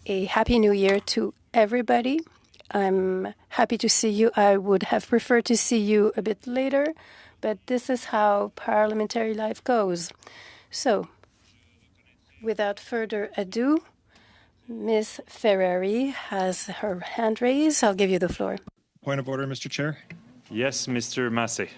a Happy New Year to everybody. I'm happy to see you. I would have preferred to see you a bit later, but this is how parliamentary life goes. So, without further ado, Ms. Ferrari has her hand raised. I'll give you the floor. Point of order, Mr. Chair. Yes, Mr. Massey.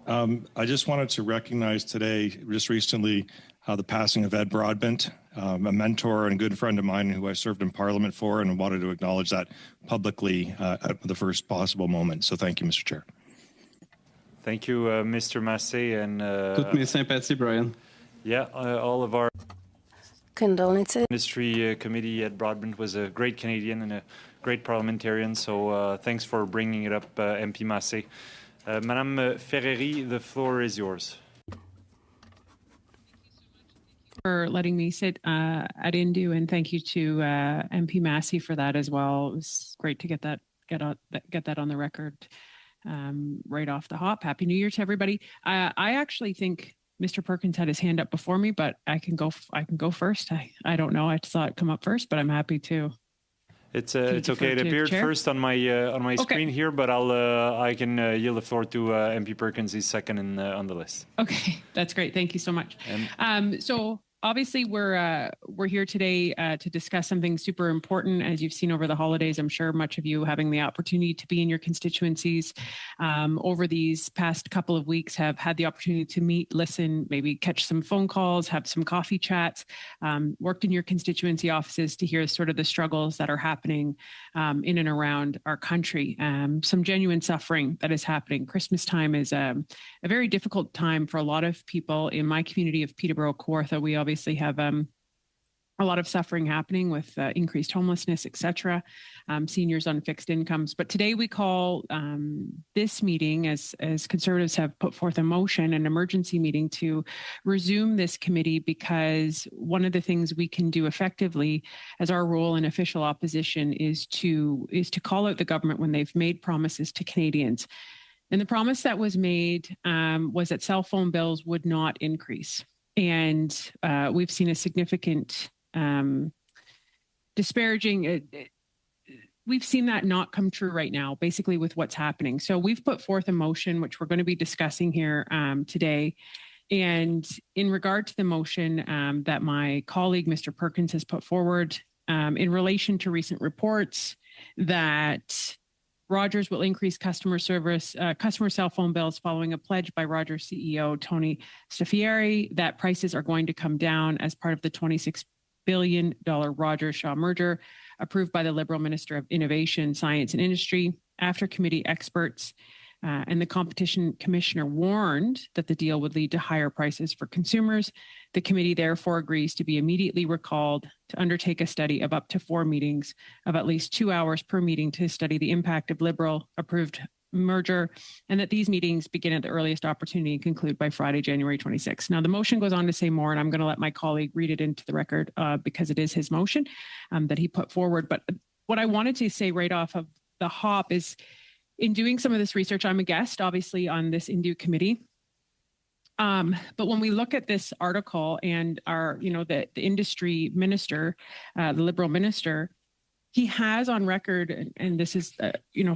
I just wanted to recognize today, just recently, the passing of Ed Broadbent, a mentor and good friend of mine who I served in Parliament for, and wanted to acknowledge that publicly at the first possible moment. So thank you, Mr. Chair. Thank you, Mr. Massey. And Toutes mes sympathies, Brian. Yeah, all of our condolences. Ministry Committee. Ed Broadbent was a great Canadian and a great parliamentarian. So thanks for bringing it up, MP Massey. Madame Ferrari, the floor is yours. For letting me sit at INDU, and thank you to MP Massey for that as well. It was great to get that on the record right off the hop. Happy New Year to everybody. I actually think Mr. Perkins had his hand up before me, but I can go first. I don't know. I saw it come up first, but I'm happy to. It's okay. It appeared first on my screen here, but I can yield the floor to MP Perkins. He's second on the list. Okay, that's great. Thank you so much. So obviously we're here today to discuss something super important. As you've seen over the holidays, I'm sure much of you having the opportunity to be in your constituencies over these past couple of weeks have had the opportunity to meet, listen, maybe catch some phone calls, have some coffee chats, worked in your constituency offices to hear sort of the struggles that are happening in and around our country. Some genuine suffering that is happening. Christmas time is a very difficult time for a lot of people in my community of Peterborough, Kawartha. We obviously have a lot of suffering happening with increased homelessness, etc., seniors on fixed incomes. But today we call this meeting, as Conservatives have put forth a motion, an emergency meeting to resume this committee, because one of the things we can do effectively as our role in official opposition is to call out the government when they've made promises to Canadians. And the promise that was made was that cell phone bills would not increase. And we've seen a significant disparaging. We've seen that not come true right now, basically with what's happening. So we've put forth a motion, which we're going to be discussing here today. And in regard to the motion that my colleague, Mr. Perkins, has put forward in relation to recent reports that Rogers will increase customer cell phone bills following a pledge by Rogers CEO Tony Staffieri that prices are going to come down as part of the $26 billion Rogers-Shaw merger approved by the Liberal Minister of Innovation, Science and Industry after committee experts and the Competition Commissioner warned that the deal would lead to higher prices for consumers. The committee therefore agrees to be immediately recalled to undertake a study of up to 4 meetings of at least 2 hours per meeting to study the impact of Liberal-approved merger, and that these meetings begin at the earliest opportunity and conclude by Friday, January 26th. Now, the motion goes on to say more, and I'm going to let my colleague read it into the record because it is his motion that he put forward. But what I wanted to say right off of the hop is, in doing some of this research, I'm a guest, obviously, on this INDU committee. But when we look at this article and the industry minister, the Liberal minister, he has on record, and this is,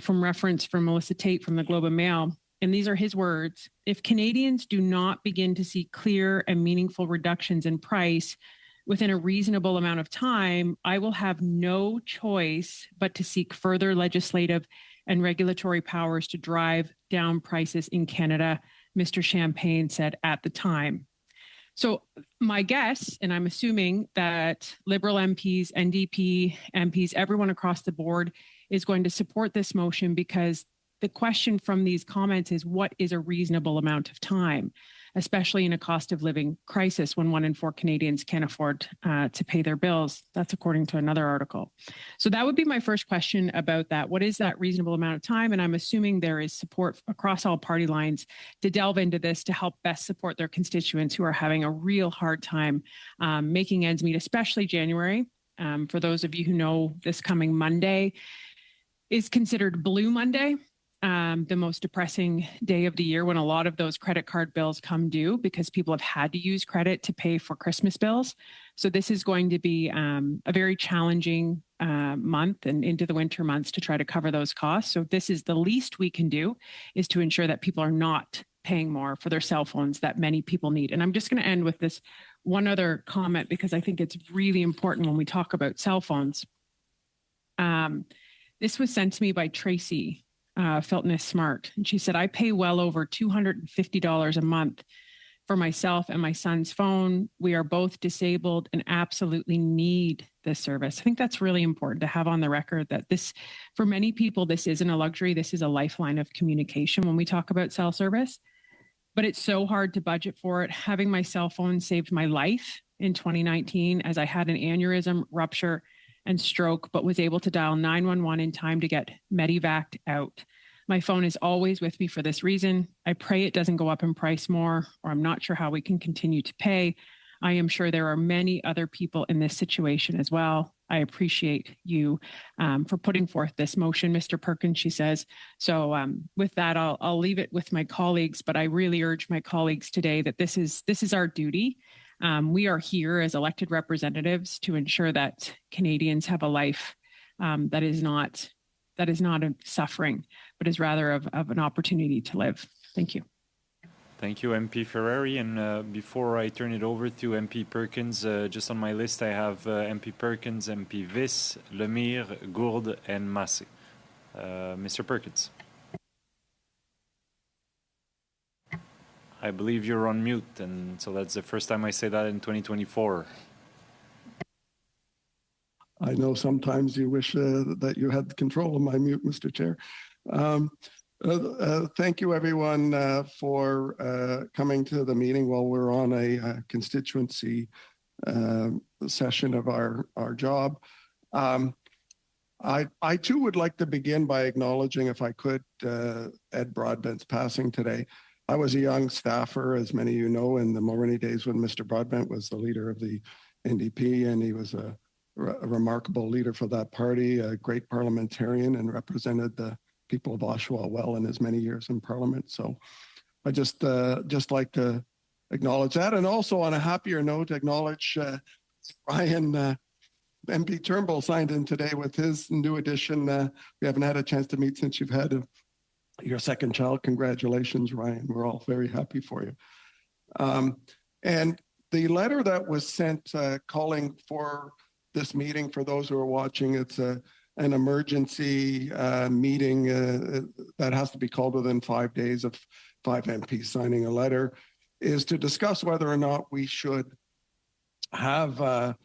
from reference from Melissa Tate from the Globe and Mail, and these are his words: if Canadians do not begin to see clear and meaningful reductions in price within a reasonable amount of time, I will have no choice but to seek further legislative and regulatory powers to drive down prices in Canada, Mr. Champagne said at the time. So my guess, and I'm assuming that Liberal MPs, NDP MPs, everyone across the board is going to support this motion, because the question from these comments is, what is a reasonable amount of time, especially in a cost of living crisis when 1 in 4 Canadians can't afford to pay their bills? That's according to another article. So that would be my first question about that. What is that reasonable amount of time? And I'm assuming there is support across all party lines to delve into this to help best support their constituents who are having a real hard time making ends meet, especially January. For those of you who know, this coming Monday is considered Blue Monday. the most depressing day of the year when a lot of those credit card bills come due because people have had to use credit to pay for Christmas bills. So this is going to be a very challenging month and into the winter months to try to cover those costs. So this is the least we can do, is to ensure that people are not paying more for their cell phones that many people need. And I'm just going to end with this one other comment because I think it's really important when we talk about cell phones. This was sent to me by Tracy Filtness Smart. And she said, I pay well over $250 a month for myself and my son's phone. We are both disabled and absolutely need this service. I think that's really important to have on the record that this, for many people, this isn't a luxury. This is a lifeline of communication when we talk about cell service. But it's so hard to budget for it. Having my cell phone saved my life in 2019 as I had an aneurysm, rupture, and stroke, but was able to dial 911 in time to get medevaced out. My phone is always with me for this reason. I pray it doesn't go up in price more, or I'm not sure how we can continue to pay. I am sure there are many other people in this situation as well. I appreciate you for putting forth this motion, Mr. Perkins, she says. So with that, I'll leave it with my colleagues, but I really urge my colleagues today that this is our duty. We are here as elected representatives to ensure that Canadians have a life that is not a suffering, but is rather of an opportunity to live. Thank you. Thank you, MP Ferrari. And before I turn it over to MP Perkins, just on my list, I have MP Perkins, MP Viss, Lemire, Gourde, and Massé. Mr. Perkins. I believe you're on mute, and so that's the first time I say that in 2024. I know sometimes you wish that you had control of my mute, Mr. Chair. Thank you, everyone, for coming to the meeting while we're on a constituency session of our job. I too would like to begin by acknowledging, if I could, Ed Broadbent's passing today. I was a young staffer, as many of you know, in the Mulroney days when Mr. Broadbent was the leader of the NDP, and he was a remarkable leader for that party, a great parliamentarian, and represented the people of Oshawa well in his many years in Parliament. So I just like to acknowledge that, and also on a happier note, acknowledge Ryan MP Turnbull signed in today with his new addition. We haven't had a chance to meet since you've had your second child. Congratulations, Ryan. We're all very happy for you. And the letter that was sent calling for this meeting, for those who are watching, it's an emergency meeting that has to be called within 5 days of 5 MPs signing a letter, is to discuss whether or not we should have a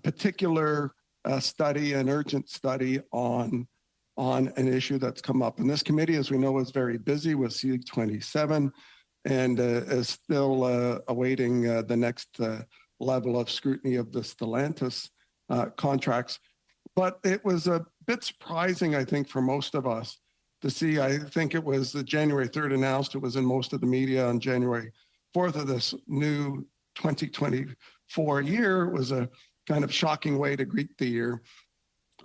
particular study, an urgent study on an issue that's come up. And this committee, as we know, is very busy with C27 and is still awaiting the next level of scrutiny of the Stellantis contracts. But it was a bit surprising, I think, for most of us to see. I think it was the January 3rd announced. It was in most of the media on January 4th of this new 2024 year. It was a kind of shocking way to greet the year,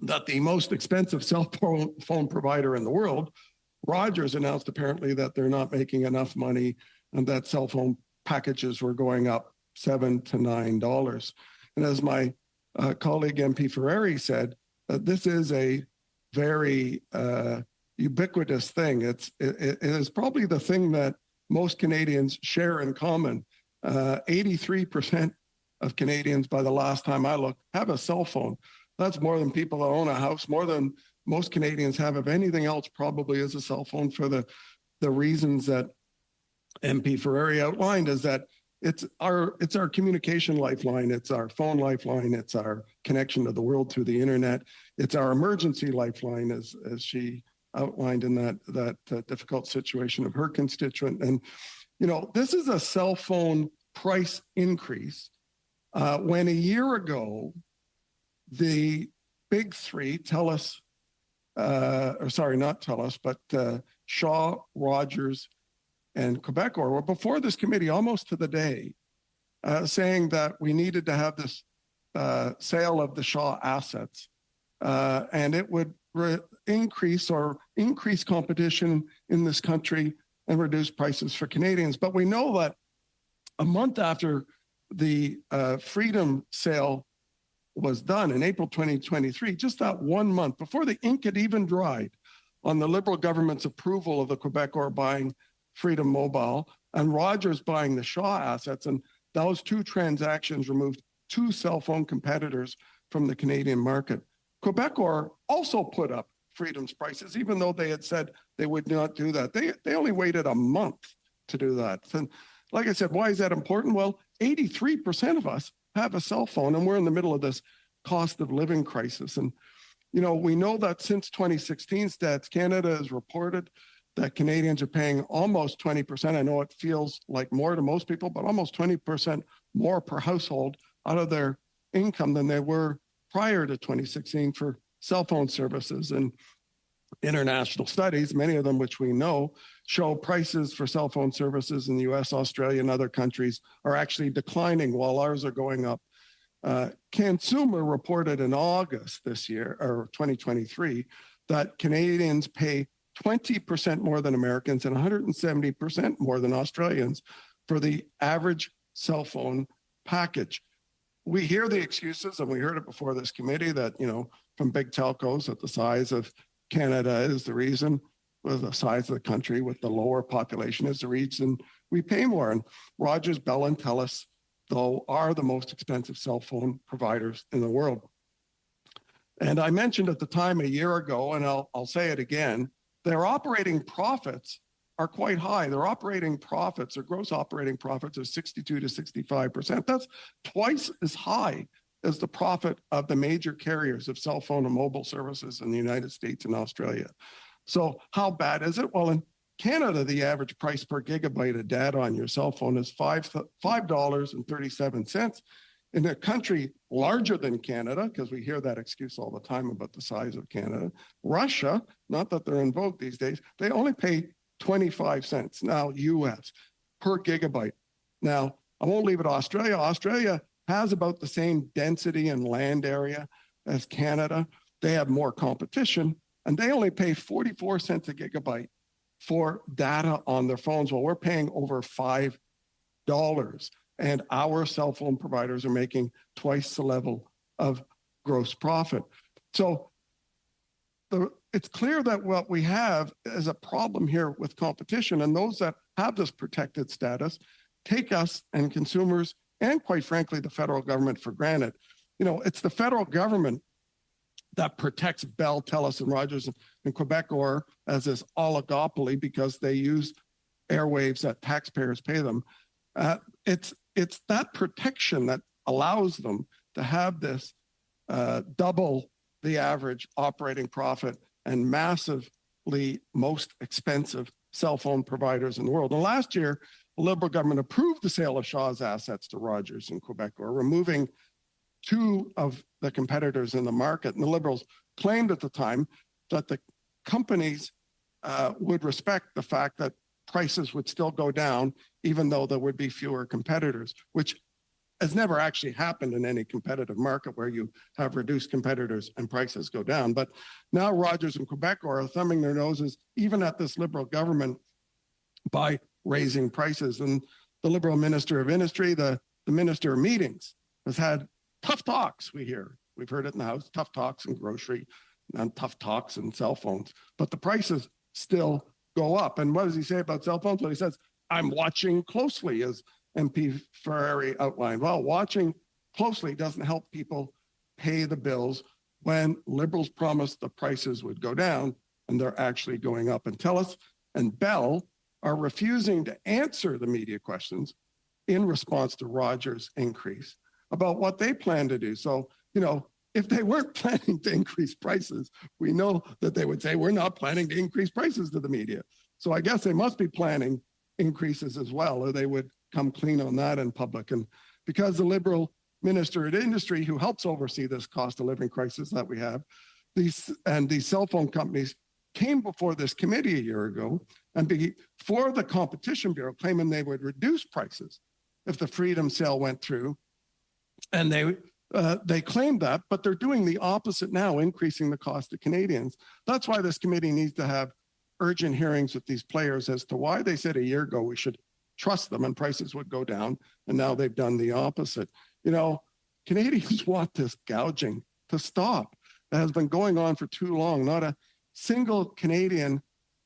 that the most expensive cell phone provider in the world, Rogers, announced apparently that they're not making enough money and that cell phone packages were going up $7 to $9. And as my colleague MP Ferrari said, this is a very ubiquitous thing. It is probably the thing that most Canadians share in common. 83% of Canadians, by the last time I looked, have a cell phone. That's more than people that own a house, more than most Canadians have. If anything else, probably is a cell phone, for the reasons that MP Ferrari outlined, is that it's our communication lifeline, it's our phone lifeline, it's our connection to the world through the internet, it's our emergency lifeline, as she outlined in that difficult situation of her constituent. And you know, this is a cell phone price increase when a year ago the big three, TELUS, or sorry, not TELUS, but Shaw, Rogers, and Quebecor were before this committee almost to the day, saying that we needed to have this sale of the Shaw assets and it would increase competition in this country and reduce prices for Canadians. But we know that a month after the Freedom sale was done in April 2023, just that 1 month before the ink had even dried on the Liberal government's approval of the Quebecor buying Freedom Mobile and Rogers buying the Shaw assets, and those two transactions removed two cell phone competitors from the Canadian market. Quebecor also put up Freedom's prices, even though they had said they would not do that. They only waited a month to do that. And like I said, why is that important? Well, 83% of us have a cell phone, and we're in the middle of this cost of living crisis. And, you know, we know that since 2016, Stats Canada has reported that Canadians are paying almost 20%. I know it feels like more to most people, but almost 20% more per household out of their income than they were prior to 2016 for cell phone services. And international studies, many of them which we know, show prices for cell phone services in the US, Australia, and other countries are actually declining while ours are going up. Consumer reported in August this year, or 2023, that Canadians pay 20% more than Americans and 170% more than Australians for the average cell phone package. We hear the excuses, and we heard it before this committee, that, you know, from big telcos that the size of Canada is the reason, with the size of the country with the lower population is the reason we pay more. And Rogers, Bell, and TELUS, though, are the most expensive cell phone providers in the world. And I mentioned at the time a year ago, and I'll say it again, their operating profits are quite high. Their operating profits, their gross operating profits, are 62 to 65%. That's twice as high as the profit of the major carriers of cell phone and mobile services in the United States and Australia. So how bad is it? Well, in Canada, the average price per gigabyte of data on your cell phone is $5.37. In a country larger than Canada, because we hear that excuse all the time about the size of Canada, Russia, not that they're in vogue these days, they only pay 25 cents now US per gigabyte. Now, I won't leave it Australia. Australia has about the same density and land area as Canada. They have more competition, and they only pay 44 cents a gigabyte for data on their phones, while we're paying over $5. And our cell phone providers are making twice the level of gross profit. So it's clear that what we have is a problem here with competition, and those that have this protected status take us and consumers and, quite frankly, the federal government for granted. You know, it's the federal government that protects Bell, TELUS, and Rogers and Quebecor as this oligopoly because they use airwaves that taxpayers pay them. It's that protection that allows them to have this double the average operating profit and massively most expensive cell phone providers in the world. And last year, the Liberal government approved the sale of Shaw's assets to Rogers and Quebecor, removing two of the competitors in the market. And the Liberals claimed at the time that the companies would respect the fact that prices would still go down, even though there would be fewer competitors, which has never actually happened in any competitive market where you have reduced competitors and prices go down. But now Rogers and Quebecor are thumbing their noses even at this Liberal government by raising prices. And the Liberal Minister of Industry, the Minister of Meetings, has had tough talks, we've heard it in the House, tough talks in grocery and tough talks in cell phones, but the prices still go up. And what does he say about cell phones? Well, he says, I'm watching closely, as MP Ferrari outlined. Well, watching closely doesn't help people pay the bills when Liberals promised the prices would go down, and they're actually going up. And TELUS and Bell are refusing to answer the media questions in response to Rogers' increase about what they plan to do. So, you know, if they weren't planning to increase prices, we know that they would say, we're not planning to increase prices to the media. So I guess they must be planning increases as well, or they would come clean on that in public. And because the Liberal Minister of Industry, who helps oversee this cost of living crisis that we have, these cell phone companies came before this committee a year ago and before the Competition Bureau, claiming they would reduce prices if the Freedom sale went through. And They claim that, but they're doing the opposite now, increasing the cost to Canadians. That's why this committee needs to have urgent hearings with these players as to why they said a year ago we should trust them and prices would go down, and now they've done the opposite. You know, Canadians want this gouging to stop. That has been going on for too long. Not a single Canadian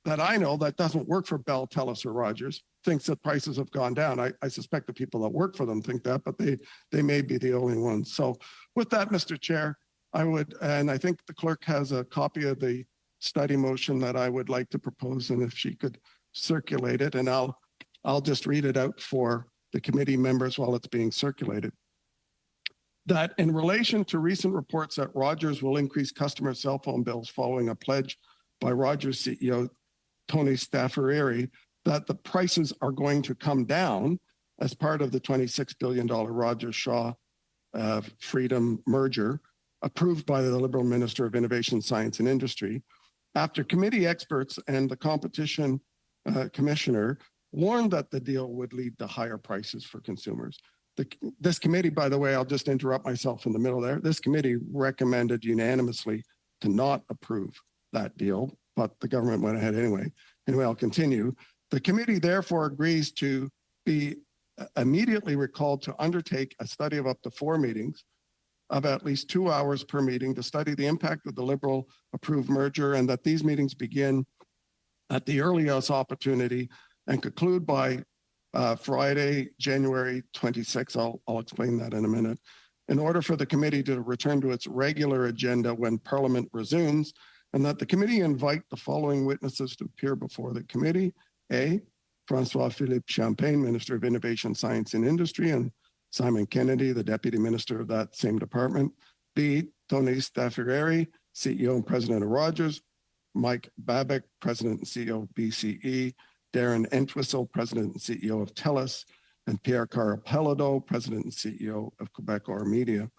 that I know that doesn't work for Bell, TELUS, or Rogers thinks that prices have gone down. I suspect the people that work for them think that, but they may be the only ones. So with that, Mr. Chair, I would, and I think the clerk has a copy of the study motion that I would like to propose, and if she could circulate it, and I'll just read it out for the committee members while it's being circulated. That in relation to recent reports that Rogers will increase customer cell phone bills following a pledge by Rogers CEO Tony Staffareri that the prices are going to come down as part of the $26 billion Rogers-Shaw Freedom merger approved by the Liberal Minister of Innovation, Science and Industry, after committee experts and the competition commissioner warned that the deal would lead to higher prices for consumers. This committee, by the way, I'll just interrupt myself in the middle there. This committee recommended unanimously to not approve that deal, but the government went ahead anyway. Anyway, I'll continue. The committee therefore agrees to be immediately recalled to undertake a study of up to 4 meetings of at least 2 hours per meeting to study the impact of the Liberal approved merger, and that these meetings begin at the earliest opportunity and conclude by Friday, January 26. I'll explain that in a minute. In order for the committee to return to its regular agenda when Parliament resumes, and that the committee invite the following witnesses to appear before the committee. A, François-Philippe Champagne, Minister of Innovation, Science and Industry, and Simon Kennedy, the Deputy Minister of that same department. B, Tony Staffareri, CEO and President of Rogers. Mike Babic, President and CEO of BCE. Darren Entwistle, President and CEO of TELUS. And Pierre Carapelado, President and CEO of Quebecor Media.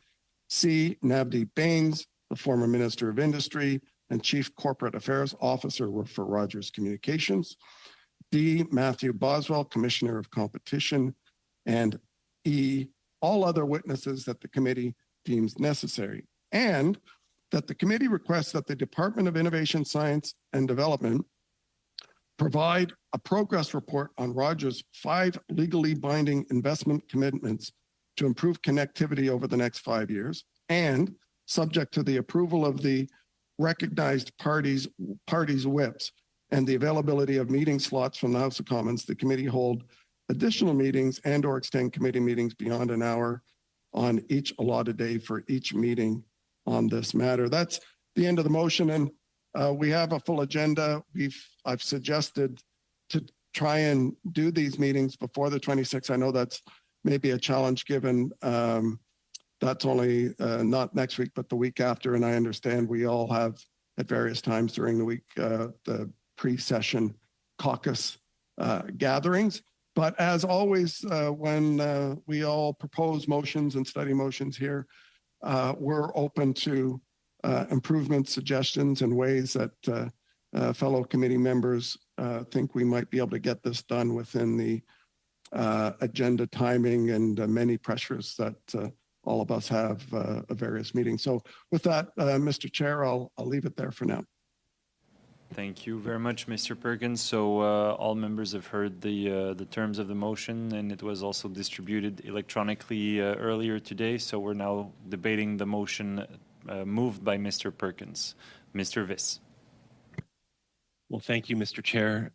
C, Navdeep Bains, the former Minister of Industry and Chief Corporate Affairs Officer for Rogers Communications. D, Matthew Boswell, Commissioner of Competition. And E, all other witnesses that the committee deems necessary. And that the committee requests that the Department of Innovation, Science and Development provide a progress report on Rogers' 5 legally binding investment commitments to improve connectivity over the next 5 years, and subject to the approval of the recognized parties' whips and the availability of meeting slots from the House of Commons, the committee hold additional meetings and or extend committee meetings beyond an hour on each allotted day for each meeting on this matter. That's the end of the motion, and we have a full agenda. I've suggested to try and do these meetings before the 26th. I know that's maybe a challenge given that's only not next week, but the week after. And I understand we all have at various times during the week the pre-session caucus gatherings. But as always, when we all propose motions and study motions here, we're open to improvement suggestions and ways that fellow committee members think we might be able to get this done within the agenda timing and many pressures that all of us have at various meetings. So with that, Mr. Chair, I'll leave it there for now. Thank you very much, Mr. Perkins. So all members have heard the terms of the motion, and it was also distributed electronically earlier today. So we're now debating the motion moved by Mr. Perkins. Mr. Viss. Well, thank you, Mr. Chair.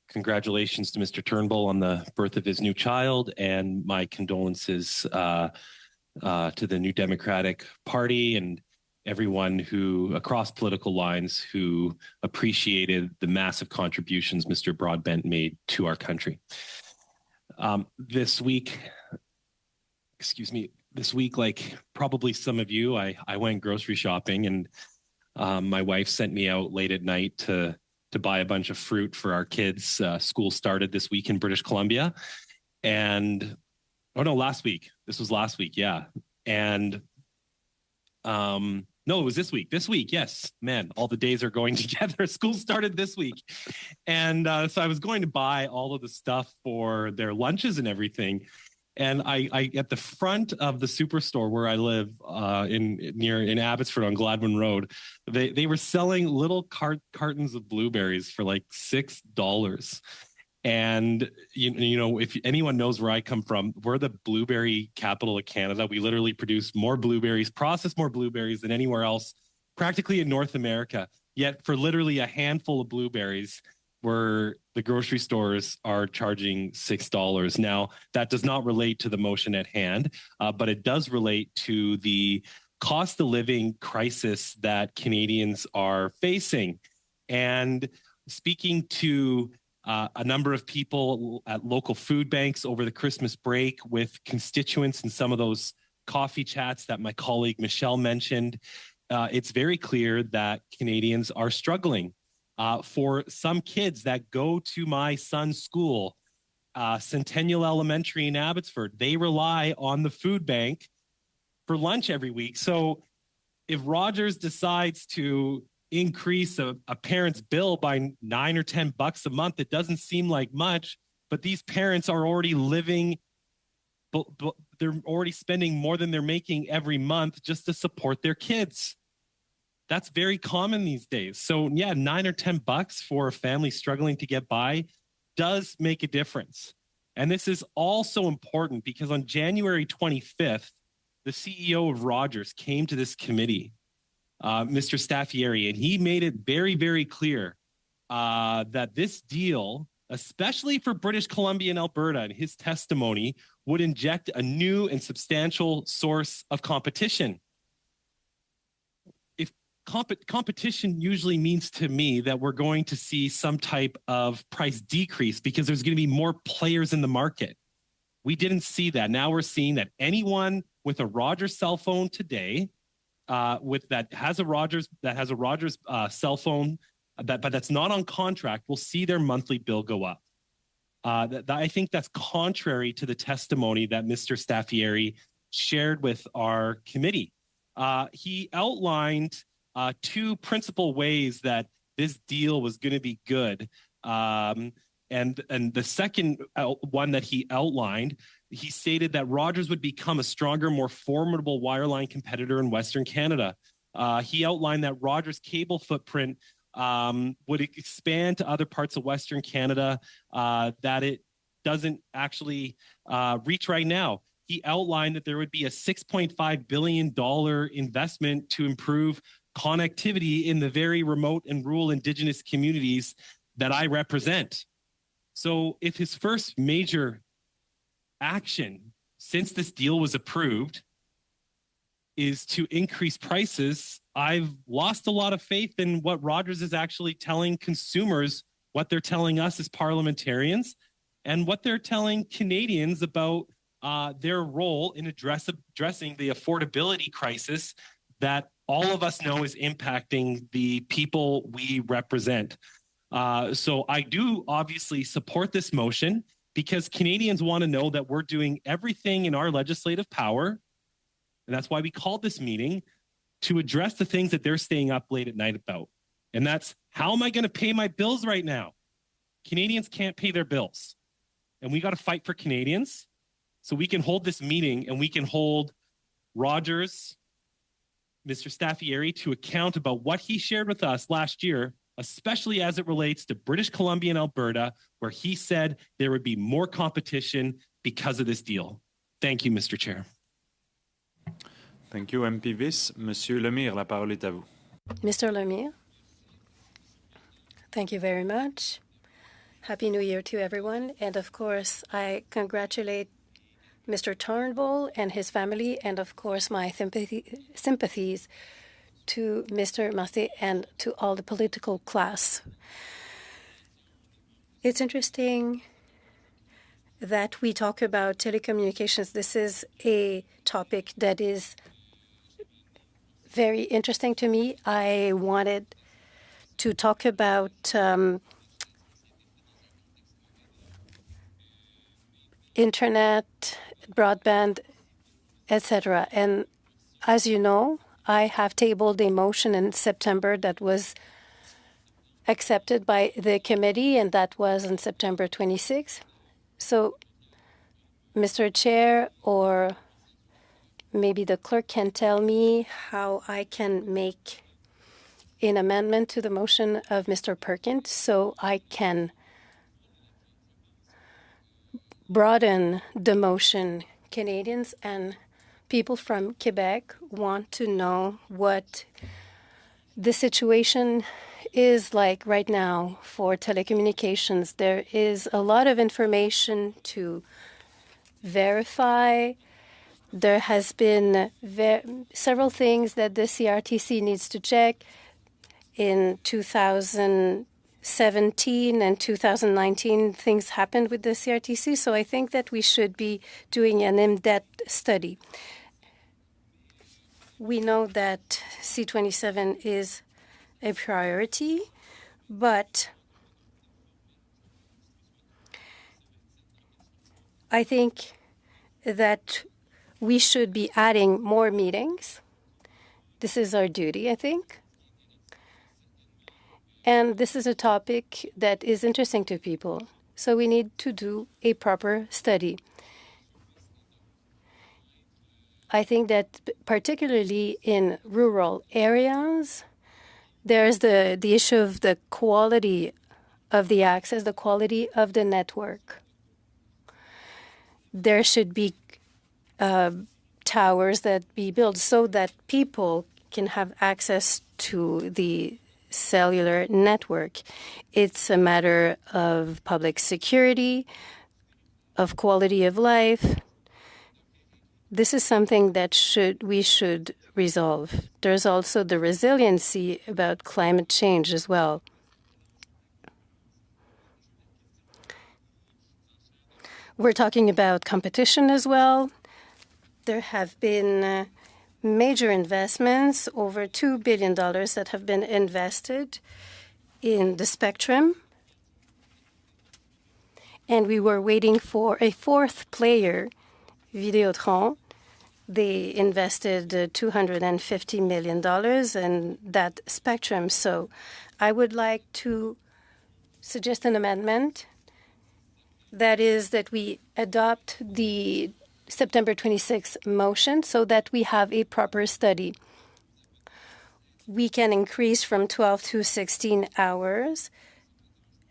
Congratulations to Mr. Turnbull on the birth of his new child, and my condolences to the New Democratic Party and everyone who, across political lines, who appreciated the massive contributions Mr. Broadbent made to our country. This week, like probably some of you, I went grocery shopping, and my wife sent me out late at night to buy a bunch of fruit for our kids. School started this week in British Columbia, and last week. This was last week, yeah. And no, it was this week. This week, yes. Man, all the days are going together. School started this week. And so I was going to buy all of the stuff for their lunches and everything. And I at the front of the superstore where I live in Abbotsford on Gladwin Road, they were selling little cartons of blueberries for like $6. And you know, if anyone knows where I come from, we're the blueberry capital of Canada. We literally produce more blueberries, process more blueberries than anywhere else, practically in North America. Yet for literally a handful of blueberries, where the grocery stores are charging $6. Now, that does not relate to the motion at hand, but it does relate to the cost of living crisis that Canadians are facing. And speaking to a number of people at local food banks over the Christmas break with constituents in some of those coffee chats that my colleague Michelle mentioned, it's very clear that Canadians are struggling. For some kids that go to my son's school, Centennial Elementary in Abbotsford, they rely on the food bank for lunch every week. So if Rogers decides to increase a parent's bill by $9 or $10 a month, it doesn't seem like much, but these parents are already living, they're already spending more than they're making every month just to support their kids. That's very common these days. So yeah, $9 or $10 for a family struggling to get by does make a difference. And this is also important because on January 25th, the CEO of Rogers came to this committee, Mr. Staffieri, and he made it very, very clear that this deal, especially for British Columbia and Alberta, in his testimony, would inject a new and substantial source of competition. Competition usually means to me that we're going to see some type of price decrease because there's going to be more players in the market. We didn't see that. Now we're seeing that anyone with a Rogers cell phone today, that has a Rogers cell phone, but that's not on contract, will see their monthly bill go up. I think that's contrary to the testimony that Mr. Staffieri shared with our committee. He outlined two principal ways that this deal was going to be good. And the second one that he outlined, he stated that Rogers would become a stronger, more formidable wireline competitor in Western Canada. He outlined that Rogers' cable footprint would expand to other parts of Western Canada that it doesn't actually reach right now. He outlined that there would be a $6.5 billion investment to improve connectivity in the very remote and rural Indigenous communities that I represent. So if his first major action since this deal was approved is to increase prices, I've lost a lot of faith in what Rogers is actually telling consumers, what they're telling us as parliamentarians, and what they're telling Canadians about their role in addressing the affordability crisis that all of us know is impacting the people we represent. So I do obviously support this motion because Canadians want to know that we're doing everything in our legislative power, and that's why we called this meeting, to address the things that they're staying up late at night about. And that's, how am I going to pay my bills right now? Canadians can't pay their bills. And we got to fight for Canadians so we can hold this meeting and we can hold Rogers, Mr. Staffieri, to account about what he shared with us last year, especially as it relates to British Columbia and Alberta, where he said there would be more competition because of this deal. Thank you, Mr. Chair. Thank you, MP Viss. Monsieur Lemire, la parole est à vous. Mr. Lemire, thank you very much. Happy New Year to everyone. And of course, I congratulate Mr. Turnbull and his family, and of course my sympathies to Mr. Massé and to all the political class. It's interesting that we talk about telecommunications. This is a topic that is very interesting to me. I wanted to talk about internet, broadband, etc. And as you know, I have tabled a motion in September that was accepted by the committee, and that was on September 26th. So Mr. Chair, or maybe the clerk can tell me how I can make an amendment to the motion of Mr. Perkins so I can broaden the motion. Canadians and people from Quebec want to know what the situation is like right now for telecommunications. There is a lot of information to verify. There has been several things that the CRTC needs to check. In 2017 and 2019, things happened with the CRTC, so I think that we should be doing an in-depth study. We know that C27 is a priority, but I think that we should be adding more meetings. This is our duty, I think. And this is a topic that is interesting to people. So we need to do a proper study. I think that particularly in rural areas, there's the issue of the quality of the access, the quality of the network. There should be towers that be built so that people can have access to the cellular network. It's a matter of public security, of quality of life. This is something that we should resolve. There's also the resiliency about climate change as well. We're talking about competition as well. There have been major investments, over $2 billion that have been invested in the spectrum. And we were waiting for a fourth player, Videotron. They invested $250 million in that spectrum. So I would like to suggest an amendment. That is that we adopt the September 26th motion so that we have a proper study. We can increase from 12 to 16 hours.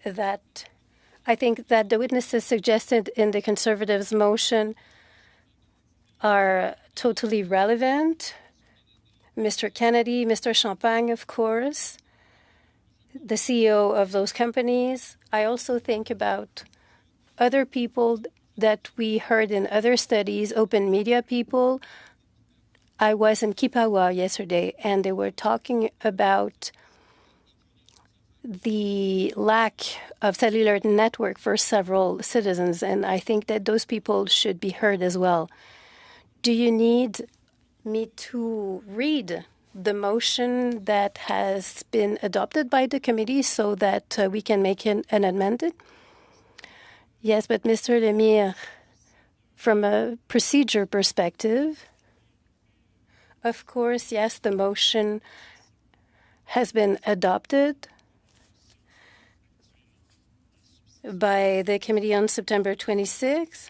That I think that the witnesses suggested in the Conservatives' motion are totally relevant. Mr. Kennedy, Mr. Champagne, of course, the CEO of those companies. I also think about other people that we heard in other studies, open media people. I was in Kipawa yesterday, and they were talking about the lack of cellular network for several citizens, and I think that those people should be heard as well. Do you need me to read the motion that has been adopted by the committee so that we can make an amendment? Yes, but Mr. Lemire, from a procedure perspective, of course, yes, the motion has been adopted by the committee on September 26th.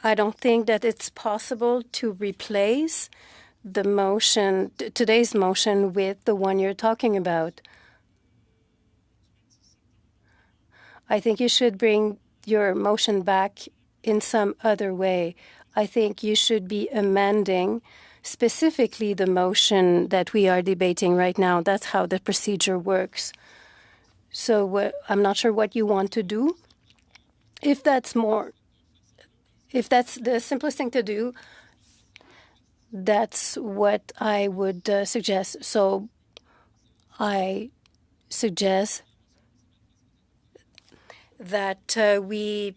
I don't think that it's possible to replace the motion, today's motion, with the one you're talking about. I think you should bring your motion back in some other way. I think you should be amending specifically the motion that we are debating right now. That's how the procedure works. So I'm not sure what you want to do. If that's the simplest thing to do, that's what I would suggest. So I suggest that we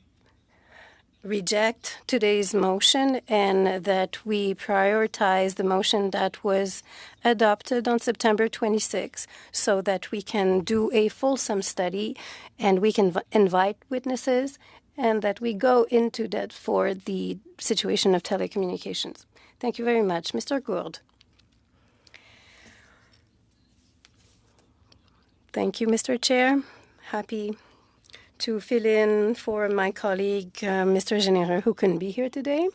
reject today's motion and that we prioritize the motion that was adopted on September 26 so that we can do a fulsome study and we can invite witnesses and that we go into that for the situation of telecommunications. Thank you very much. Mr. Gould. Thank you, Mr. Chair. Happy to fill in for my colleague, Mr. Généreux, who couldn't be here today.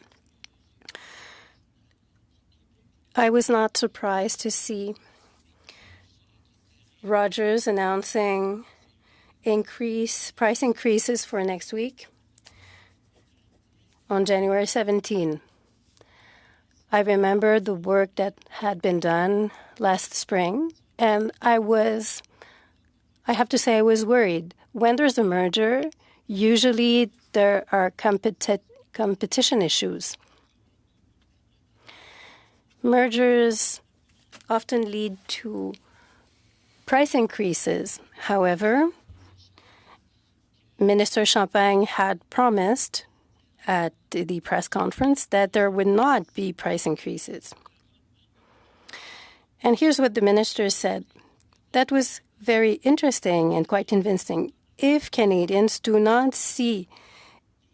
I was not surprised to see Rogers announcing price increases for next week on January 17. I remember the work that had been done last spring, and I have to say I was worried. When there's a merger, usually there are competition issues. Mergers often lead to price increases. However, Minister Champagne had promised at the press conference that there would not be price increases. And here's what the minister said. That was very interesting and quite convincing. If Canadians do not see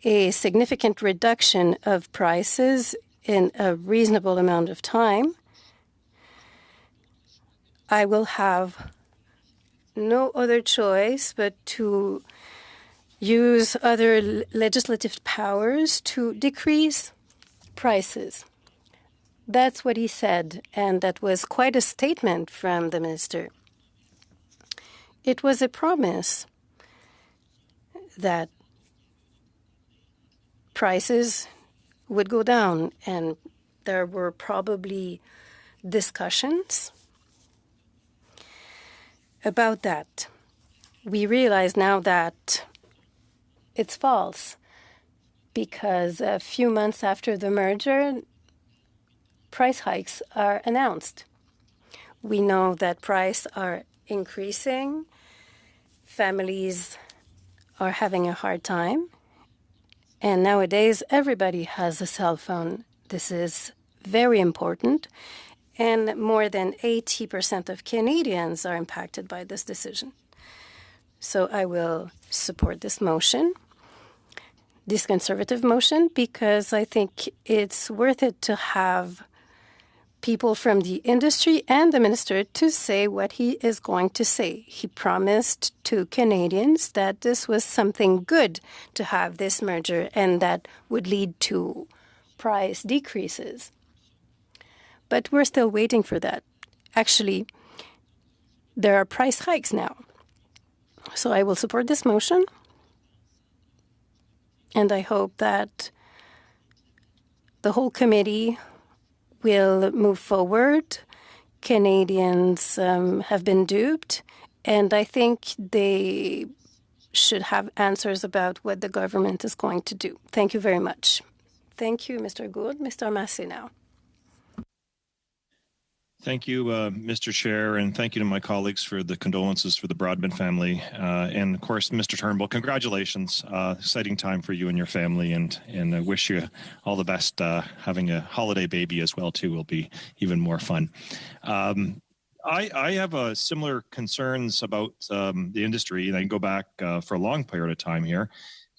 a significant reduction of prices in a reasonable amount of time, I will have no other choice but to use other legislative powers to decrease prices. That's what he said, and that was quite a statement from the minister. It was a promise that prices would go down, and there were probably discussions about that. We realize now that it's false because a few months after the merger, price hikes are announced. We know that prices are increasing. Families are having a hard time. And nowadays, everybody has a cell phone. This is very important. And more than 80% of Canadians are impacted by this decision. So I will support this motion, this Conservative motion, because I think it's worth it to have people from the industry and the minister to say what he is going to say. He promised to Canadians that this was something good to have this merger and that would lead to price decreases. But we're still waiting for that. Actually, there are price hikes now. So I will support this motion. And I hope that the whole committee will move forward. Canadians have been duped, and I think they should have answers about what the government is going to do. Thank you very much. Thank you, Mr. Gould. Mr. Massé now. Thank you, Mr. Chair, and thank you to my colleagues for the condolences for the Broadbent family. And of course, Mr. Turnbull, congratulations. Exciting time for you and your family, and I wish you all the best. Having a holiday baby as well, too, will be even more fun. I have similar concerns about the industry, and I can go back for a long period of time here.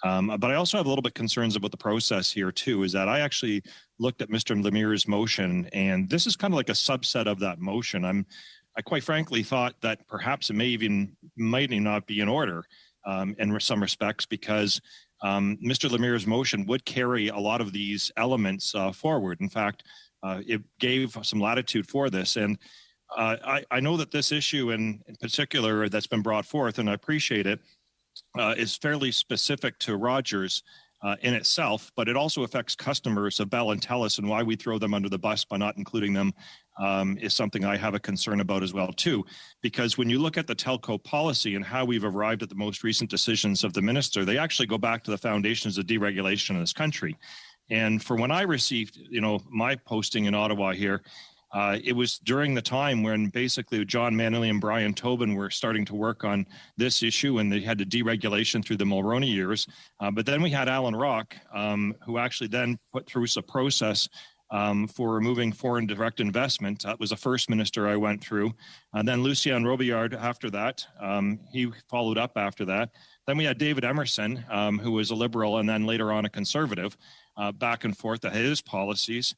But I also have a little bit concerns about the process here, too, is that I actually looked at Mr. Lemire's motion, and this is kind of like a subset of that motion. I quite frankly thought that perhaps it might not be in order in some respects, because Mr. Lemire's motion would carry a lot of these elements forward. In fact, it gave some latitude for this. And I know that this issue in particular that's been brought forth, and I appreciate it, is fairly specific to Rogers in itself, but it also affects customers of Bell and TELUS, and why we throw them under the bus by not including them is something I have a concern about as well, too. Because when you look at the telco policy and how we've arrived at the most recent decisions of the minister, they actually go back to the foundations of deregulation in this country. And for when I received, my posting in Ottawa here, it was during the time when basically John Manley and Brian Tobin were starting to work on this issue, and they had the deregulation through the Mulroney years. But then we had Alan Rock, who actually then put through a process for removing foreign direct investment. That was the first minister I went through. And then Lucien Robillard after that. He followed up after that. Then we had David Emerson, who was a Liberal and then later on a Conservative, back and forth, that had his policies.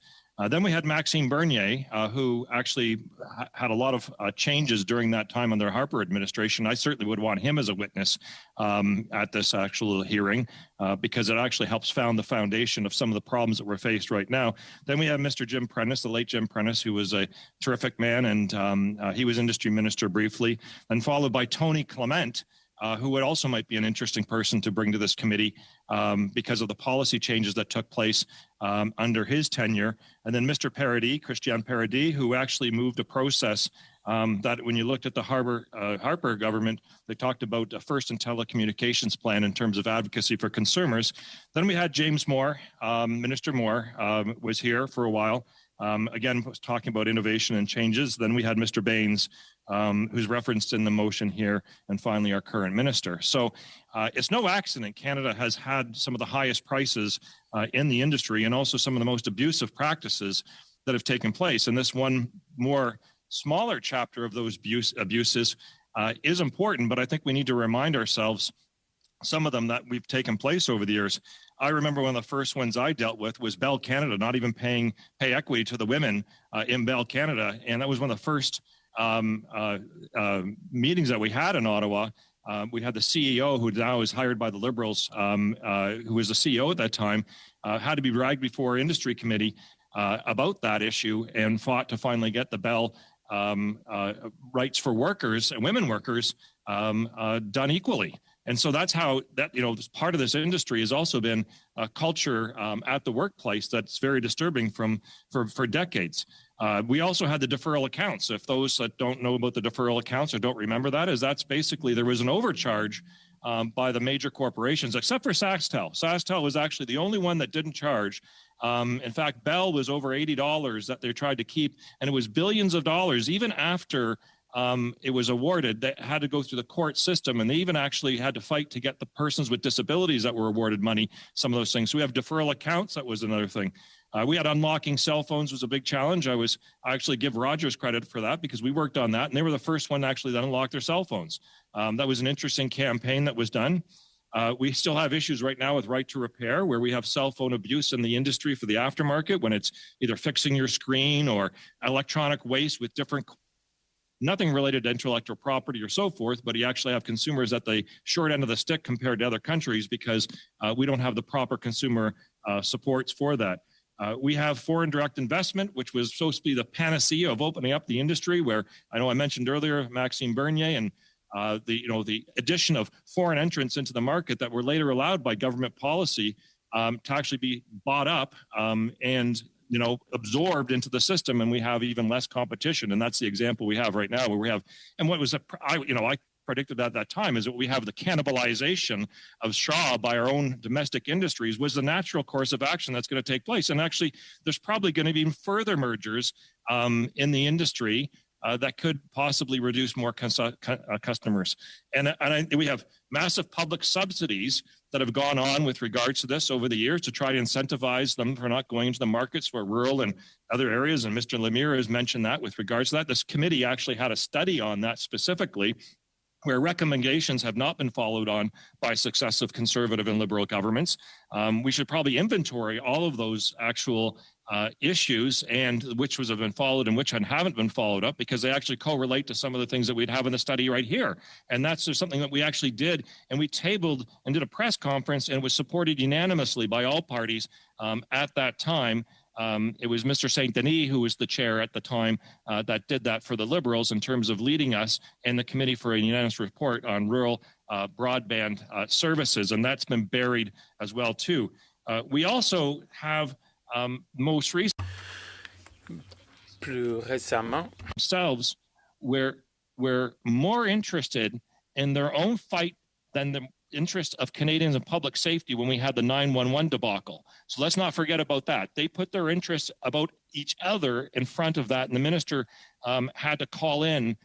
Then we had Maxime Bernier, who actually had a lot of changes during that time on their Harper administration. I certainly would want him as a witness at this actual hearing because it actually helps found the foundation of some of the problems that we're faced right now. Then we have Mr. Jim Prentice, the late Jim Prentice, who was a terrific man, and he was industry minister briefly, and followed by Tony Clement, who would also might be an interesting person to bring to this committee because of the policy changes that took place under his tenure. And then Mr. Paradis, Christian Paradis, who actually moved a process that when you looked at the Harper government, they talked about a first in telecommunications plan in terms of advocacy for consumers. Then we had James Moore, Minister Moore was here for a while. Again, was talking about innovation and changes. Then we had Mr. Baines, who's referenced in the motion here, and finally our current minister. So it's no accident Canada has had some of the highest prices in the industry and also some of the most abusive practices that have taken place. And this one more smaller chapter of those abuses is important, but I think we need to remind ourselves some of them that we've taken place over the years. I remember one of the first ones I dealt with was Bell Canada, not even paying pay equity to the women in Bell Canada. And that was one of the first meetings that we had in Ottawa. We had the CEO, who now is hired by the Liberals, who was the CEO at that time, had to be dragged before industry committee about that issue and fought to finally get the Bell rights for workers and women workers done equally. And so that's how that, part of this industry has also been a culture at the workplace that's very disturbing for decades. We also had the deferral accounts. If those that don't know about the deferral accounts or don't remember that, that's basically there was an overcharge by the major corporations, except for SaskTel. SaskTel was actually the only one that didn't charge. In fact, Bell was over $80 that they tried to keep, and it was billions of dollars even after it was awarded. That had to go through the court system, and they even actually had to fight to get the persons with disabilities that were awarded money, some of those things. So we have deferral accounts. That was another thing. We had unlocking cell phones was a big challenge. I actually give Rogers credit for that because we worked on that, and they were the first one actually that unlocked their cell phones. That was an interesting campaign that was done. We still have issues right now with right to repair, where we have cell phone abuse in the industry for the aftermarket when it's either fixing your screen or electronic waste with different, nothing related to intellectual property or so forth, but you actually have consumers at the short end of the stick compared to other countries because we don't have the proper consumer supports for that. We have foreign direct investment, which was supposed to be the panacea of opening up the industry, where I know I mentioned earlier Maxime Bernier and the addition of foreign entrants into the market that were later allowed by government policy to actually be bought up and absorbed into the system, and we have even less competition. And that's the example we have right now, where we have, and what was I predicted at that time is that we have the cannibalization of Shaw by our own domestic industries was the natural course of action that's going to take place. And actually, there's probably going to be further mergers in the industry that could possibly reduce more customers. And we have massive public subsidies that have gone on with regards to this over the years to try to incentivize them for not going into the markets for rural and other areas. And Mr. Lemire has mentioned that with regards to that. This committee actually had a study on that specifically, where recommendations have not been followed on by successive conservative and liberal governments. We should probably inventory all of those actual issues and which have been followed and which haven't been followed up, because they actually correlate to some of the things that we'd have in the study right here. And that's just something that we actually did, and we tabled and did a press conference, and it was supported unanimously by all parties at that time. It was Mr. St. Denis, who was the chair at the time, that did that for the Liberals in terms of leading us in the Committee for a Unanimous Report on Rural Broadband Services, and that's been buried as well, too. We also have most recently themselves we're more interested in their own fight than the interest of Canadians and public safety when we had the 911 debacle. So let's not forget about that. They put their interests about each other in front of that, and the minister had to call in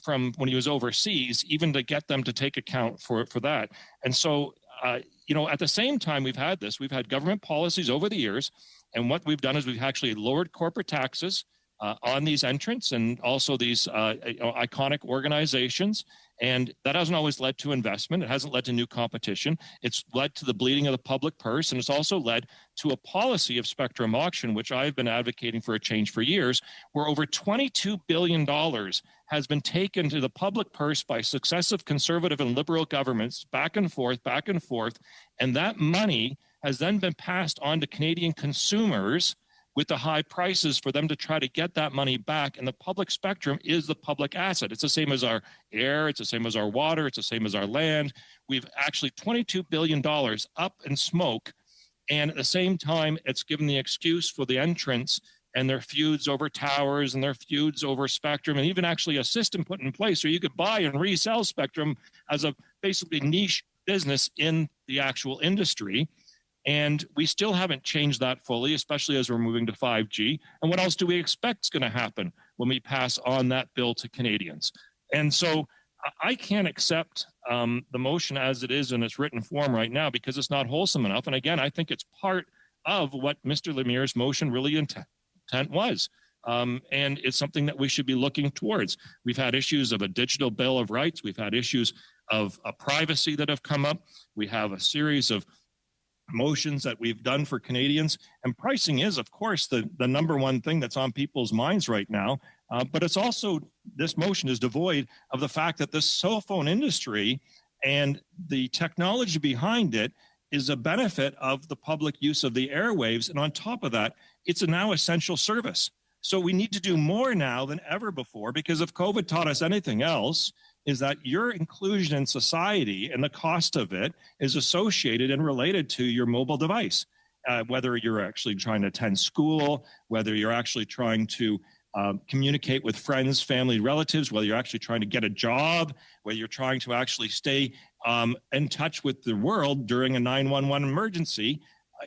from when he was overseas, even to get them to take account for that. And so, at the same time we've had government policies over the years, and what we've done is we've actually lowered corporate taxes. on these entrants and also these iconic organizations. And that hasn't always led to investment. It hasn't led to new competition. It's led to the bleeding of the public purse. And it's also led to a policy of spectrum auction, which I've been advocating for a change for years, where over $22 billion has been taken to the public purse by successive conservative and liberal governments back and forth. And that money has then been passed on to Canadian consumers with the high prices for them to try to get that money back. And the public spectrum is the public asset. It's the same as our air. It's the same as our water. It's the same as our land. We've actually $22 billion up in smoke. And at the same time, it's given the excuse for the entrants and their feuds over towers and their feuds over spectrum, and even actually a system put in place where you could buy and resell spectrum as a basically niche business in the actual industry. And we still haven't changed that fully, especially as we're moving to 5G. And what else do we expect is going to happen when we pass on that bill to Canadians? And so I can't accept the motion as it is in its written form right now because it's not wholesome enough. And again, I think it's part of what Mr. Lemaire's motion really intent was. And it's something that we should be looking towards. We've had issues of a digital bill of rights. We've had issues of privacy that have come up. We have a series of motions that we've done for Canadians, and pricing is, of course, the number one thing that's on people's minds right now. But it's also, this motion is devoid of the fact that the cell phone industry and the technology behind it is a benefit of the public use of the airwaves. And on top of that, it's a now essential service. So we need to do more now than ever before, because if COVID taught us anything else, is that your inclusion in society and the cost of it is associated and related to your mobile device, whether you're actually trying to attend school, whether you're actually trying to communicate with friends, family, relatives, whether you're actually trying to get a job, whether you're trying to actually stay in touch with the world during a 911 emergency.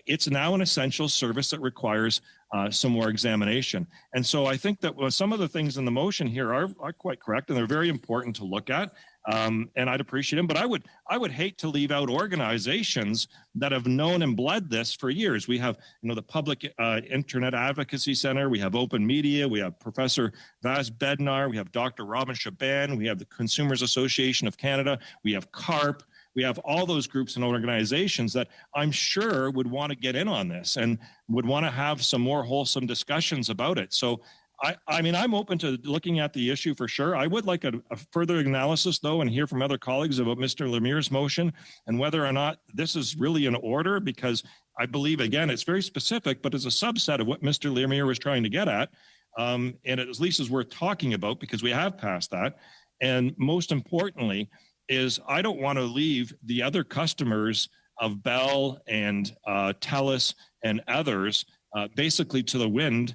It's now an essential service that requires some more examination. And so I think that some of the things in the motion here are quite correct, and they're very important to look at, and I'd appreciate them. But I would hate to leave out organizations that have known and bled this for years. We have, the Public Internet Advocacy Center, we have Open Media, we have Professor Vaz Bednar, we have Dr. Robin Shaban, we have the Consumers Association of Canada, we have CARP. We have all those groups and organizations that I'm sure would want to get in on this and would want to have some more wholesome discussions about it. So, I'm open to looking at the issue for sure. I would like a further analysis, though, and hear from other colleagues about Mr. Lemaire's motion and whether or not this is really in order, because I believe, again, it's very specific, but it's a subset of what Mr. Lemaire was trying to get at. And it at least is worth talking about because we have passed that. And most importantly, is I don't want to leave the other customers of Bell and TELUS and others basically to the wind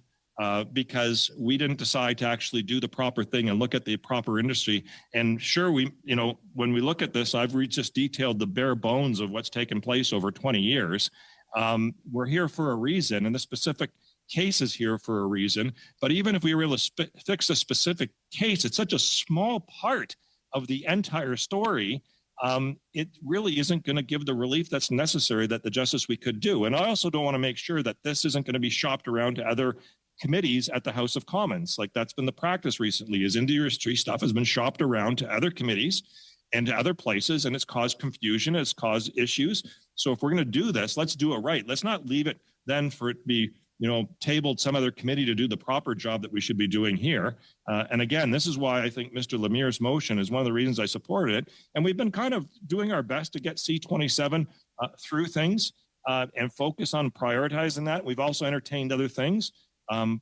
because we didn't decide to actually do the proper thing and look at the proper industry. And sure, when we look at this, I've just detailed the bare bones of what's taken place over 20 years. We're here for a reason, and the specific case is here for a reason. But even if we were able to fix a specific case, it's such a small part of the entire story, it really isn't going to give the relief that's necessary that the justice we could do. And I also don't want to make sure that this isn't going to be shopped around to other committees at the House of Commons. Like that's been the practice recently, is industry stuff has been shopped around to other committees and to other places, and it's caused confusion, it's caused issues. So if we're going to do this, let's do it right. Let's not leave it then for it to be tabled some other committee to do the proper job that we should be doing here. And again, this is why I think Mr. Lemaire's motion is one of the reasons I supported it. And we've been kind of doing our best to get C-27 through things and focus on prioritizing that. We've also entertained other things.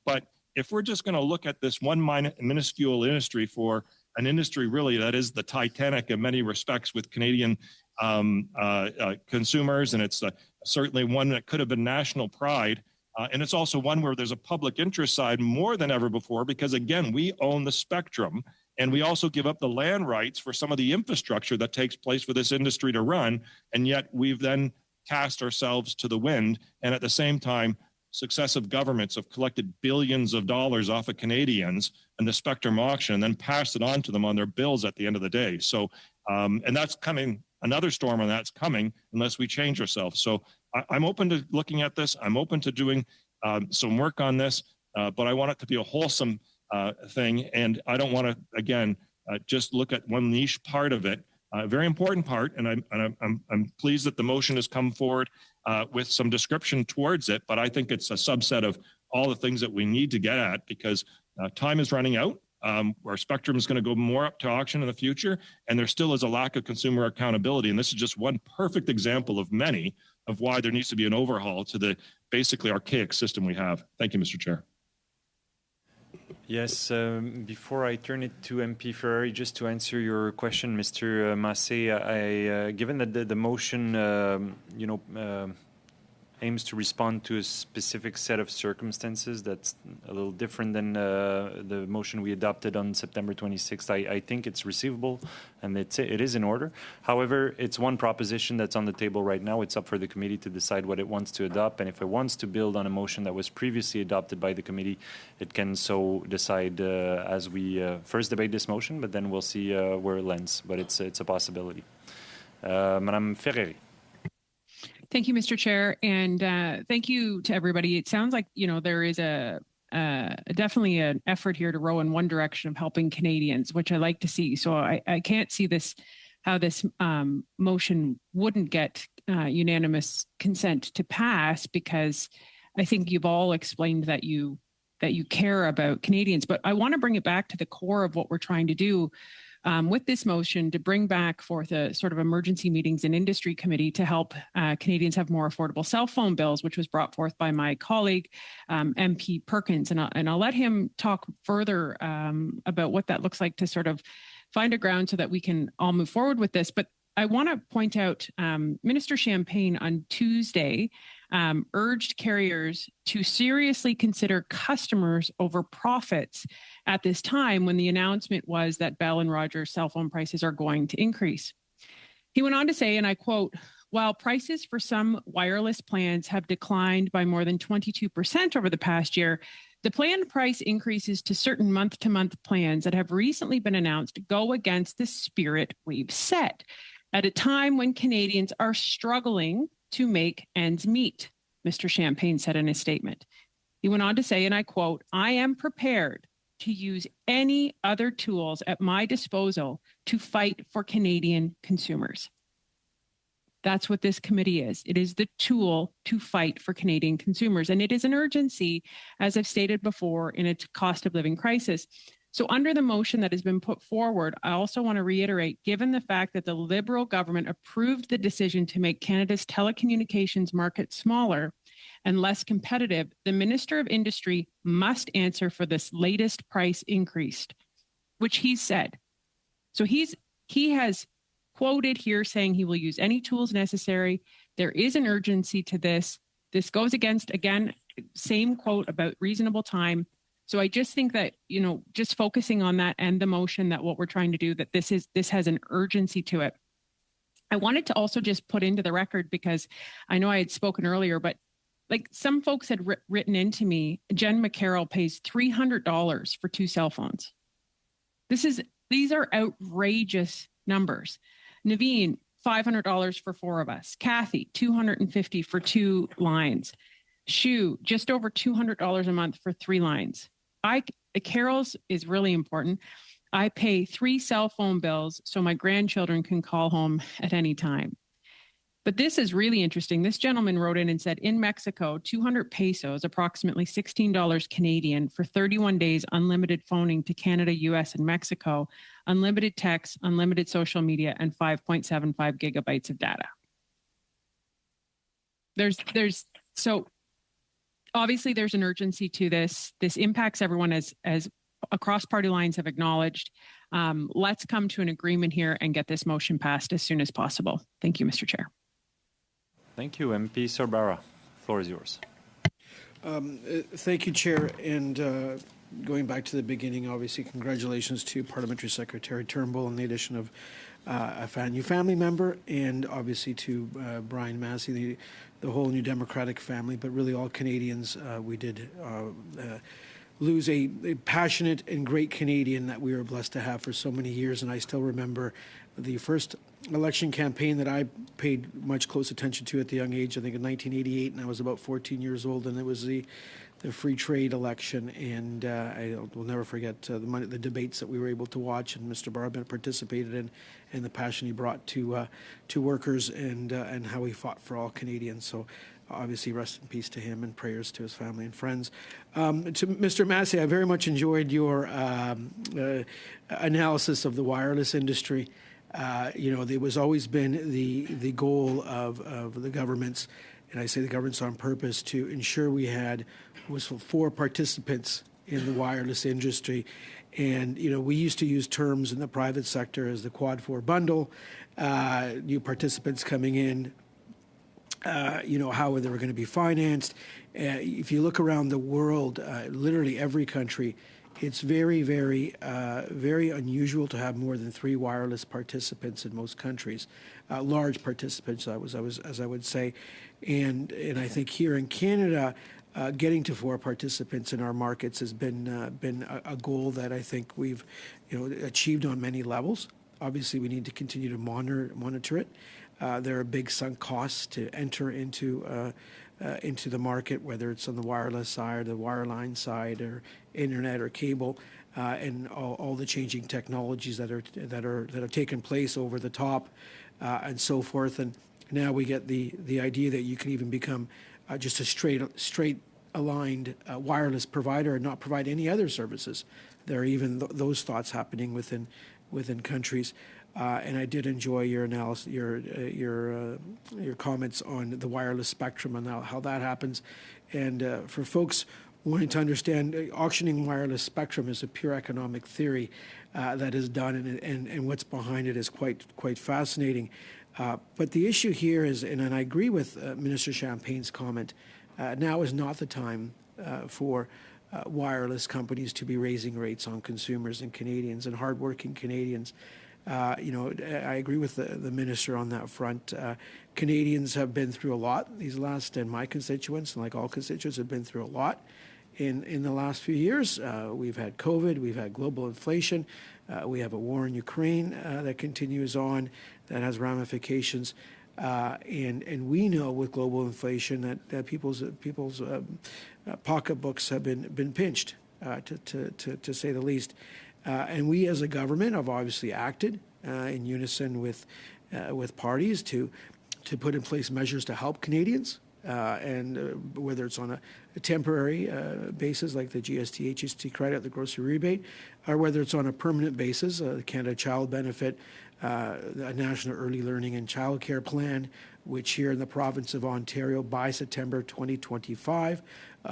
But if we're just going to look at this one minuscule industry for an industry really that is the Titanic in many respects with Canadian consumers, and it's certainly one that could have been national pride, and it's also one where there's a public interest side more than ever before, because again, we own the spectrum and we also give up the land rights for some of the infrastructure that takes place for this industry to run. And yet we've then cast ourselves to the wind. And at the same time, successive governments have collected billions of dollars off of Canadians in the spectrum auction and then passed it on to them on their bills at the end of the day. So, and that's coming, another storm on that's coming unless we change ourselves. So I'm open to looking at this. I'm open to doing some work on this. but I want it to be a wholesome thing. And I don't want to, again, just look at one niche part of it. A very important part, and I'm pleased that the motion has come forward with some description towards it, but I think it's a subset of all the things that we need to get at, because time is running out. Our spectrum is going to go more up to auction in the future, and there still is a lack of consumer accountability. And this is just one perfect example of many of why there needs to be an overhaul to the basically archaic system we have. Thank you, Mr. Chair. Yes, before I turn it to MP Ferrari, just to answer your question, Mr. Massé, given that the motion, aims to respond to a specific set of circumstances that's a little different than the motion we adopted on September 26th. I think it's receivable and it is in order. However, it's one proposition that's on the table right now. It's up for the committee to decide what it wants to adopt, and if it wants to build on a motion that was previously adopted by the committee, it can so decide as we first debate this motion, but then we'll see where it lands. But it's a possibility. Madame Ferrari. Thank you, Mr. Chair, and thank you to everybody. It sounds like, there is definitely an effort here to row in one direction of helping Canadians, which I like to see. So I can't see how this motion wouldn't get unanimous consent to pass, because I think you've all explained that you care about Canadians. But I want to bring it back to the core of what we're trying to do with this motion, to bring back forth a sort of emergency meetings and industry committee to help Canadians have more affordable cell phone bills, which was brought forth by my colleague, MP Perkins. And I'll let him talk further about what that looks like to sort of find a ground so that we can all move forward with this. But I want to point out Minister Champagne on Tuesday urged carriers to seriously consider customers over profits at this time, when the announcement was that Bell and Rogers cell phone prices are going to increase. He went on to say, and I quote, "While prices for some wireless plans have declined by more than 22% over the past year, the planned price increases to certain month-to-month plans that have recently been announced go against the spirit we've set at a time when Canadians are struggling to make ends meet," Mr. Champagne said in his statement. He went on to say, and I quote, "I am prepared to use any other tools at my disposal to fight for Canadian consumers." That's what this committee is. It is the tool to fight for Canadian consumers. And it is an urgency, as I've stated before, in a cost of living crisis. So under the motion that has been put forward, I also want to reiterate, given the fact that the Liberal government approved the decision to make Canada's telecommunications market smaller and less competitive, the Minister of Industry must answer for this latest price increase, which he said. So he has quoted here saying he will use any tools necessary. There is an urgency to this. This goes against, again, same quote about reasonable time. So I just think that, just focusing on that and the motion, that what we're trying to do, that this has an urgency to it. I wanted to also just put into the record, because I know I had spoken earlier, but like some folks had written into me, Jen McCarroll pays $300 for 2 cell phones. These are outrageous numbers. Naveen, $500 for 4 of us. Kathy, $250 for 2 lines. Shu, just over $200 a month for 3 lines. Carol's is really important. I pay 3 cell phone bills so my grandchildren can call home at any time. But this is really interesting. This gentleman wrote in and said, in Mexico, 200 pesos, approximately $16 Canadian, for 31 days, unlimited phoning to Canada, US, and Mexico, unlimited text, unlimited social media, and 5.75 gigabytes of data. So obviously there's an urgency to this. This impacts everyone, as across party lines have acknowledged. Let's come to an agreement here and get this motion passed as soon as possible. Thank you, Mr. Chair. Thank you, MP Sorbara. The floor is yours. Thank you, Chair. And going back to the beginning, obviously, congratulations to Parliamentary Secretary Turnbull on the addition of a new family member, and obviously to Brian Massey, the whole New Democratic family, but really all Canadians. We did lose a passionate and great Canadian that we were blessed to have for so many years. And I still remember the first election campaign that I paid much close attention to at the young age, I think in 1988, and I was about 14 years old, and it was the free trade election, and I will never forget the debates that we were able to watch, and Mr. Broadbent participated in, and the passion he brought to workers, and how he fought for all Canadians. So obviously, rest in peace to him, and prayers to his family and friends. To Mr. Massey, I very much enjoyed your analysis of the wireless industry. There was always been the goal of the governments, and I say the governments on purpose, to ensure we had was 4 participants in the wireless industry. And, we used to use terms in the private sector as the Quad 4 bundle, new participants coming in, how they were going to be financed. If you look around the world, literally every country, it's very, very, very unusual to have more than 3 wireless participants in most countries, large participants, as I would say, and I think here in Canada, getting to 4 participants in our markets has been a goal that I think we've, achieved on many levels. Obviously, we need to continue to monitor it. There are big sunk costs to enter into the market, whether it's on the wireless side, the wireline side, or internet or cable, and all the changing technologies that have taken place over the top, and so forth. And now we get the idea that you can even become just a straight aligned wireless provider and not provide any other services. There are even those thoughts happening within countries. And I did enjoy your analysis, your comments on the wireless spectrum and how that happens. And for folks wanting to understand, auctioning wireless spectrum is a pure economic theory that is done, and what's behind it is quite fascinating. But the issue here is, and I agree with Minister Champagne's comment, now is not the time for wireless companies to be raising rates on consumers and Canadians and hardworking Canadians. I agree with the minister on that front. Canadians have been through a lot these last, and my constituents, and like all constituents, have been through a lot in the last few years. We've had COVID, we've had global inflation, we have a war in Ukraine that continues on, that has ramifications, and we know with global inflation that people's pocketbooks have been pinched, to say the least. And we as a government have obviously acted in unison with parties to put in place measures to help Canadians, and whether it's on a temporary basis like the GST, HST credit, the grocery rebate, or whether it's on a permanent basis, the Canada Child Benefit, a National Early Learning and Childcare Plan, which here in the province of Ontario by September 2025,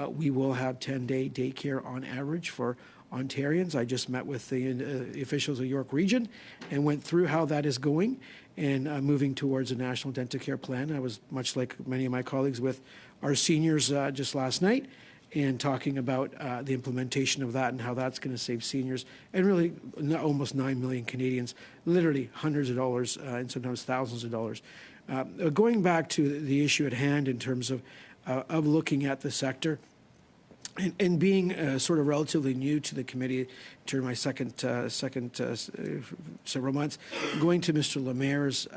we will have 10-day daycare on average for Ontarians. I just met with the officials of York Region and went through how that is going and moving towards a national dental care plan. I was, much like many of my colleagues, with our seniors just last night and talking about the implementation of that and how that's going to save seniors and really almost 9 million Canadians, literally hundreds of dollars and sometimes thousands of dollars. Going back to the issue at hand in terms of looking at the sector, and being sort of relatively new to the committee during my second several months, going to Mr. Lemaire's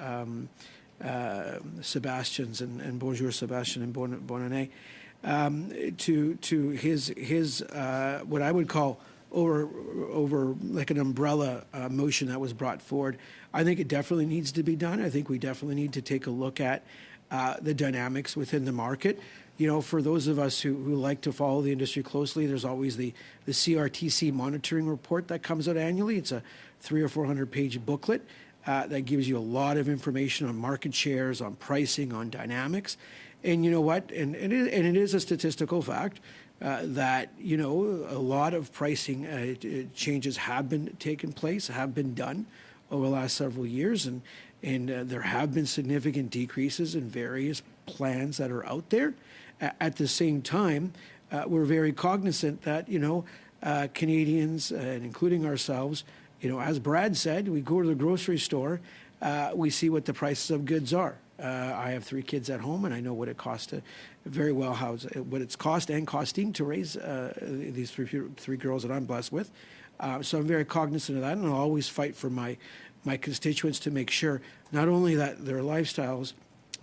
Sebastian's and bonjour Sebastian and bonne année, to his what I would call over like an umbrella motion that was brought forward. I think it definitely needs to be done. I think we definitely need to take a look at the dynamics within the market. For those of us who like to follow the industry closely, there's always the CRTC monitoring report that comes out annually. It's a 300 or 400 page booklet that gives you a lot of information on market shares, on pricing, on dynamics. And you know what? And it is a statistical fact that, a lot of pricing changes have been taken place, have been done over the last several years. And there have been significant decreases in various plans that are out there. At the same time, we're very cognizant that, Canadians, and including ourselves, as Brad said, we go to the grocery store, we see what the prices of goods are. I have 3 kids at home, and I know what it costs to very well what it's cost and costing to raise these three girls that I'm blessed with. So I'm very cognizant of that, and I'll always fight for my constituents to make sure not only that their lifestyles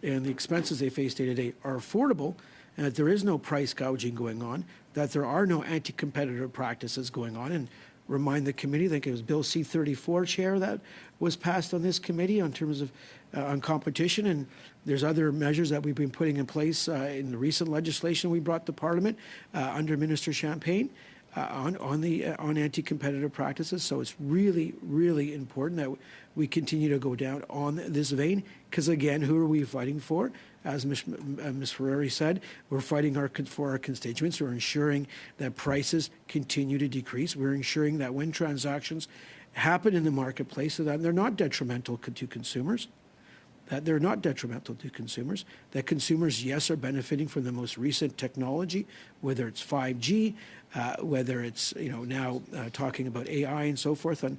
and the expenses they face day to day are affordable, and that there is no price gouging going on, that there are no anti-competitive practices going on. And remind the committee, I think it was Bill C-34, Chair, that was passed on this committee in terms of on competition. And there's other measures that we've been putting in place in the recent legislation we brought to Parliament under Minister Champagne on anti-competitive practices. So it's really, really important that we continue to go down on this vein, because again, who are we fighting for? As Ms. Ferrari said, we're fighting for our constituents. We're ensuring that prices continue to decrease. We're ensuring that when transactions happen in the marketplace, so that they're not detrimental to consumers, that consumers, yes, are benefiting from the most recent technology, whether it's 5G, whether it's now talking about AI and so forth on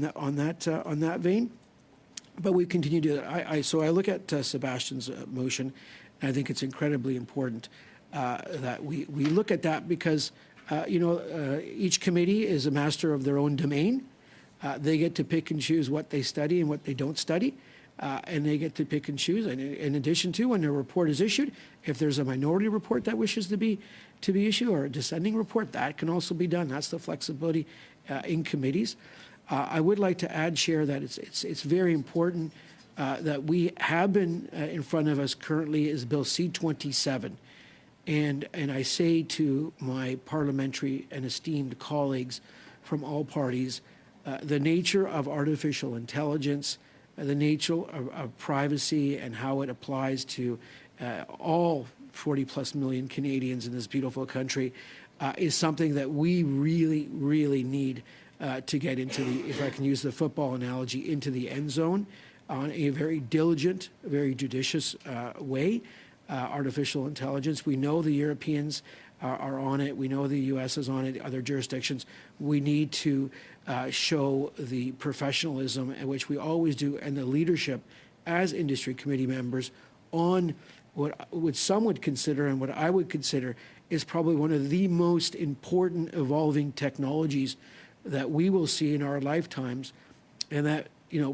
that vein. But we continue to. So I look at Sebastian's motion, and I think it's incredibly important that we look at that, because each committee is a master of their own domain. They get to pick and choose what they study and what they don't study. And they get to pick and choose. And in addition to, when a report is issued, if there's a minority report that wishes to be issued, or a dissenting report, that can also be done. That's the flexibility in committees. I would like to add, Chair, that it's very important that we have been in front of us currently is Bill C-27. And I say to my parliamentary and esteemed colleagues from all parties, the nature of artificial intelligence, the nature of privacy, and how it applies to all 40+ million Canadians in this beautiful country is something that we really, really need to get into the, if I can use the football analogy, into the end zone on a very diligent, very judicious way. Artificial intelligence, we know the Europeans are on it. We know the U.S. is on it, other jurisdictions. We need to show the professionalism in which we always do, and the leadership as industry committee members on what some would consider, and what I would consider, is probably one of the most important evolving technologies that we will see in our lifetimes, and that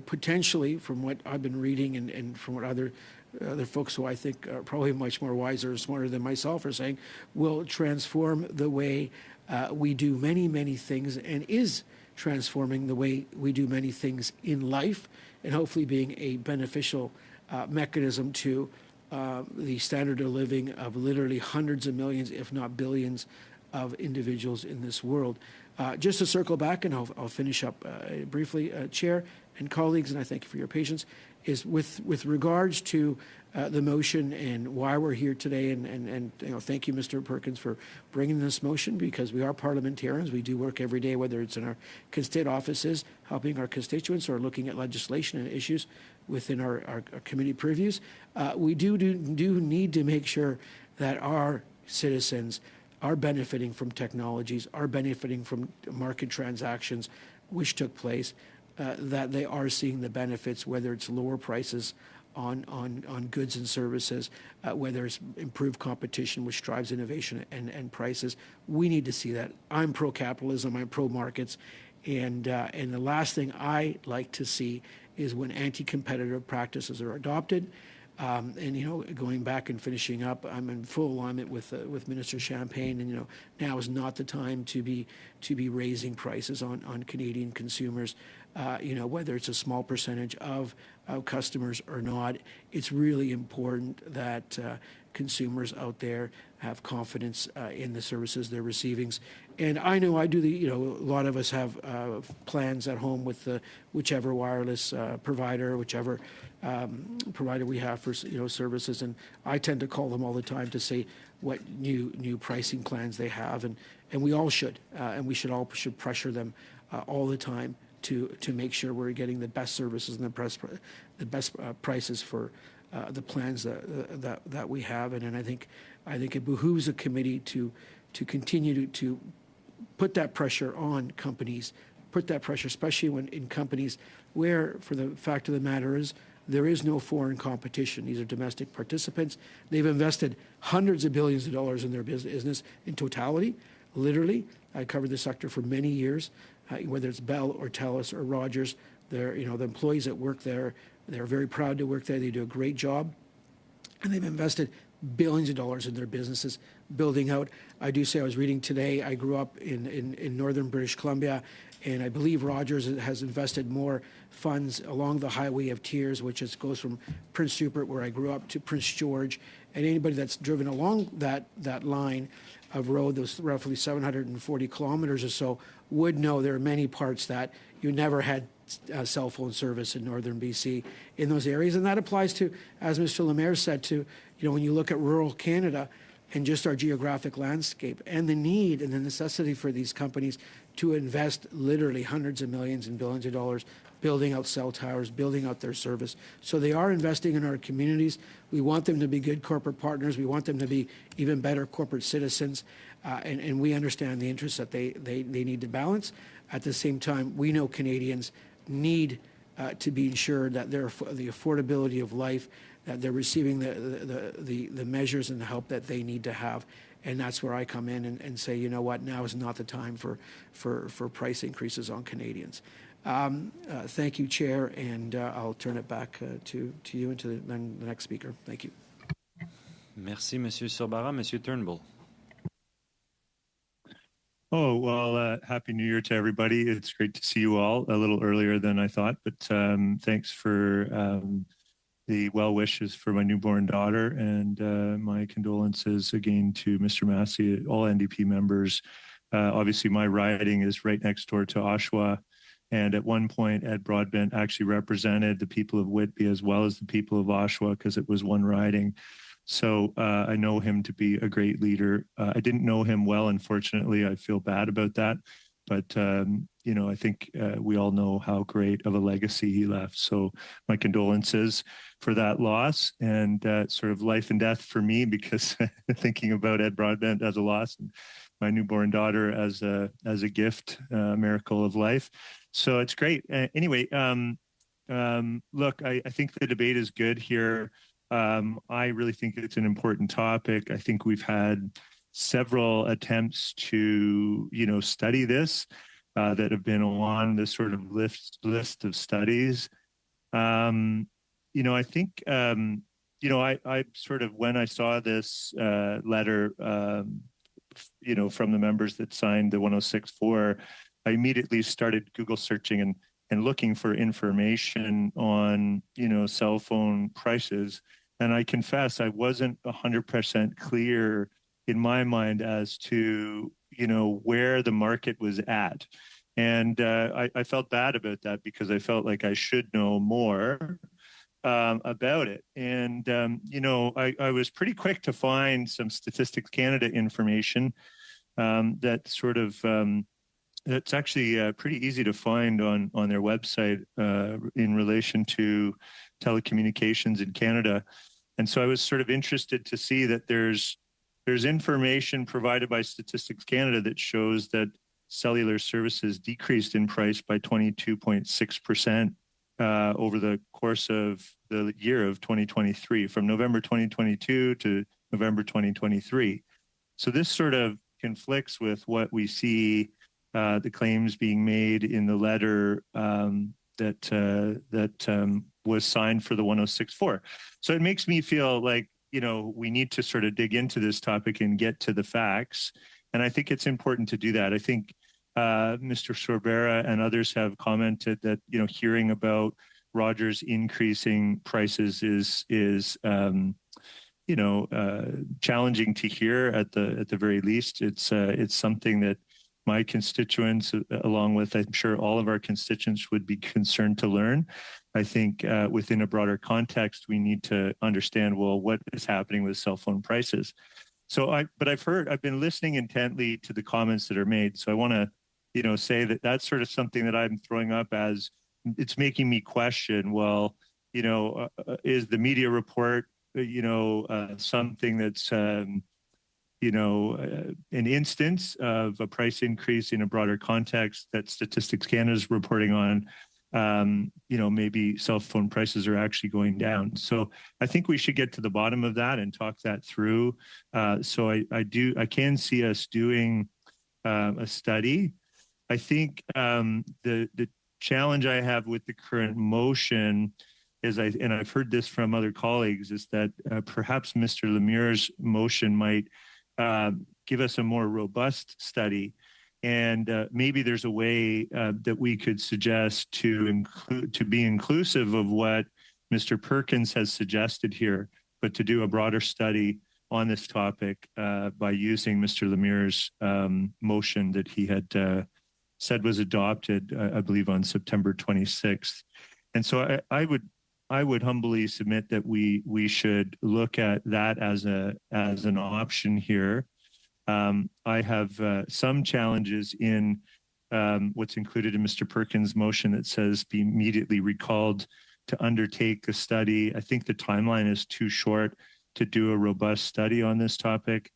potentially, from what I've been reading and from what other folks who I think are probably much more wiser and smarter than myself are saying, will transform the way we do many, many things, and is transforming the way we do many things in life, and hopefully being a beneficial mechanism to the standard of living of literally hundreds of millions, if not billions, of individuals in this world. Just to circle back, and I'll finish up briefly, Chair and colleagues, and I thank you for your patience, is with regards to the motion and why we're here today, and thank you, Mr. Perkins, for bringing this motion, because we are parliamentarians. We do work every day, whether it's in our state offices, helping our constituents, or looking at legislation and issues within our committee previews. We do need to make sure that our citizens are benefiting from technologies, are benefiting from market transactions which took place, that they are seeing the benefits, whether it's lower prices on goods and services, whether it's improved competition, which drives innovation and prices. We need to see that. I'm pro-capitalism, I'm pro-markets, and the last thing I like to see is when anti-competitive practices are adopted. And going back and finishing up, I'm in full alignment with Minister Champagne, and now is not the time to be raising prices on Canadian consumers. Whether it's a small percentage of customers or not, it's really important that consumers out there have confidence in the services they're receiving. And I know I do a lot of us have plans at home with whichever wireless provider, whichever provider we have for services, and I tend to call them all the time to say what new pricing plans they have, and we all should, and we should pressure them all the time to make sure we're getting the best services and the best prices for the plans that we have. And I think it behooves a committee to continue to put that pressure on companies, put that pressure, especially when in companies where, for the fact of the matter is, there is no foreign competition. These are domestic participants. They've invested hundreds of billions of dollars in their business in totality, literally. I covered the sector for many years, whether it's Bell or TELUS or Rogers. The employees that work there, they're very proud to work there. They do a great job. And they've invested billions of dollars in their businesses, building out. I do say I was reading today, I grew up in northern British Columbia, and I believe Rogers has invested more funds along the Highway of Tears, which goes from Prince Rupert, where I grew up, to Prince George. And anybody that's driven along that line of road, those roughly 740 kilometers or so, would know there are many parts that you never had cell phone service in northern BC in those areas. And that applies to, as Mr. Lemaire said, to, when you look at rural Canada and just our geographic landscape and the need and the necessity for these companies to invest literally hundreds of millions and billions of dollars building out cell towers, building out their service. So they are investing in our communities. We want them to be good corporate partners. We want them to be even better corporate citizens. And we understand the interests that they need to balance. At the same time, we know Canadians need to be ensured that the affordability of life, that they're receiving the measures and the help that they need to have. And that's where I come in and say, you know what, now is not the time for price increases on Canadians. Thank you, Chair, and I'll turn it back to you and to the next speaker. Thank you. Merci, Monsieur Sorbara. Monsieur Turnbull. Oh, well, Happy New Year to everybody. It's great to see you all a little earlier than I thought, but thanks for the well wishes for my newborn daughter, and my condolences again to Mr. Massey, all NDP members. Obviously, my riding is right next door to Oshawa, and at one point, Ed Broadbent actually represented the people of Whitby as well as the people of Oshawa because it was one riding. So I know him to be a great leader. I didn't know him well, unfortunately. I feel bad about that. But, I think we all know how great of a legacy he left. So my condolences for that loss, and sort of life and death for me, because thinking about Ed Broadbent as a loss and my newborn daughter as a gift, a miracle of life. So it's great. Anyway, look, I think the debate is good here. I really think it's an important topic. I think we've had several attempts to, study this that have been on this sort of list of studies. I think, I sort of, when I saw this letter, from the members that signed the 106.4, I immediately started Google searching and looking for information on, cell phone prices. And I confess I wasn't 100% clear in my mind as to, where the market was at. And I felt bad about that because I felt like I should know more about it. And, I was pretty quick to find some Statistics Canada information that sort of, it's actually pretty easy to find on their website in relation to telecommunications in Canada. And so I was sort of interested to see that there's information provided by Statistics Canada that shows that cellular services decreased in price by 22.6% over the course of the year of 2023, from November 2022 to November 2023. So this sort of conflicts with what we see, the claims being made in the letter that was signed for the 106.4. So it makes me feel like, we need to sort of dig into this topic and get to the facts. And I think it's important to do that. I think Mr. Sorbara and others have commented that, hearing about Rogers increasing prices is challenging to hear at the very least. It's something that my constituents, along with, I'm sure, all of our constituents, would be concerned to learn. I think within a broader context, we need to understand, well, what is happening with cell phone prices. So I've been listening intently to the comments that are made. So I want to, say that that's sort of something that I'm throwing up as it's making me question, well, is the media report, something that's, an instance of a price increase in a broader context that Statistics Canada is reporting on, maybe cell phone prices are actually going down. So I think we should get to the bottom of that and talk that through. So I can see us doing a study. I think the challenge I have with the current motion and I've heard this from other colleagues, is that perhaps Mr. Lemieux's motion might give us a more robust study. And maybe there's a way that we could suggest to be inclusive of what Mr. Perkins has suggested here, but to do a broader study on this topic by using Mr. Lemieux's motion that he had said was adopted, I believe, on September 26th. And so I would humbly submit that we should look at that as an option here. I have some challenges in what's included in Mr. Perkins' motion that says be immediately recalled to undertake a study. I think the timeline is too short to do a robust study on this topic.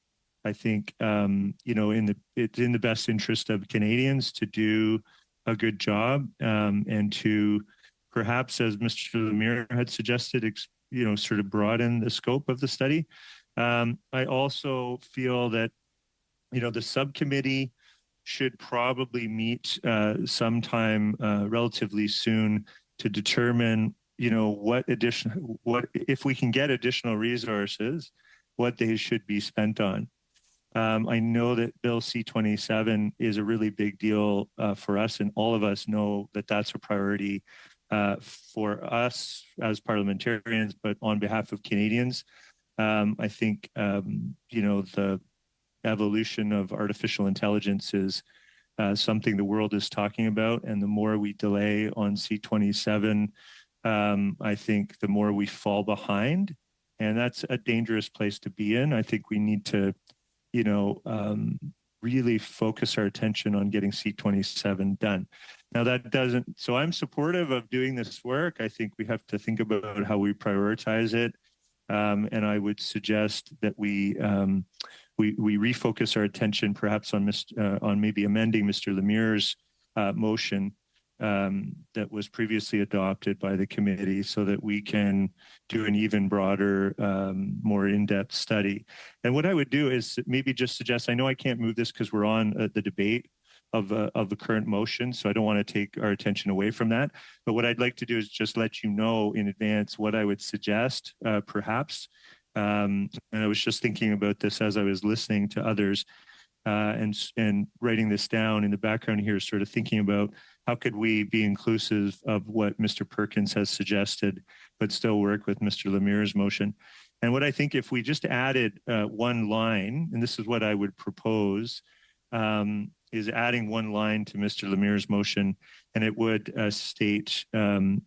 I think it's in the best interest of Canadians to do a good job and to perhaps, as Mr. Lemieux had suggested, sort of broaden the scope of the study. I also feel that the subcommittee should probably meet sometime relatively soon to determine, what if we can get additional resources, what they should be spent on. I know that Bill C-27 is a really big deal for us, and all of us know that that's a priority for us as parliamentarians, but on behalf of Canadians. I think, the evolution of artificial intelligence is something the world is talking about. And the more we delay on C-27, I think the more we fall behind. And that's a dangerous place to be in. I think we need to, really focus our attention on getting C-27 done. Now so I'm supportive of doing this work. I think we have to think about how we prioritize it. And I would suggest that we refocus our attention perhaps on maybe amending Mr. Lemieux's motion that was previously adopted by the committee so that we can do an even broader, more in-depth study. And what I would do is maybe just suggest, I know I can't move this because we're on the debate of the current motion, so I don't want to take our attention away from that. But what I'd like to do is just let you know in advance what I would suggest, perhaps. And I was just thinking about this as I was listening to others and writing this down in the background here, sort of thinking about how could we be inclusive of what Mr. Perkins has suggested, but still work with Mr. Lemieux's motion. And what I think if we just added one line, and this is what I would propose, is adding one line to Mr. Lemieux's motion, and it would state, and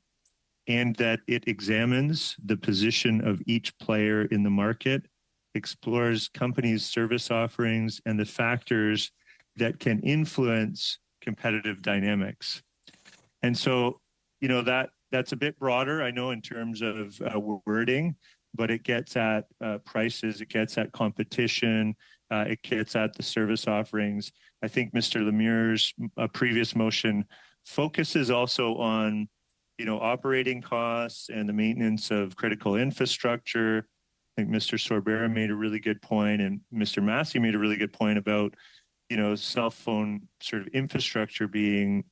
that it examines the position of each player in the market, explores companies' service offerings, and the factors that can influence competitive dynamics. And so, that's a bit broader, I know, in terms of wording, but it gets at prices, it gets at competition, it gets at the service offerings. I think Mr. Lemieux's previous motion focuses also on operating costs and the maintenance of critical infrastructure. I think Mr. Sorbera made a really good point, and Mr. Massey made a really good point about, cell phone sort of infrastructure being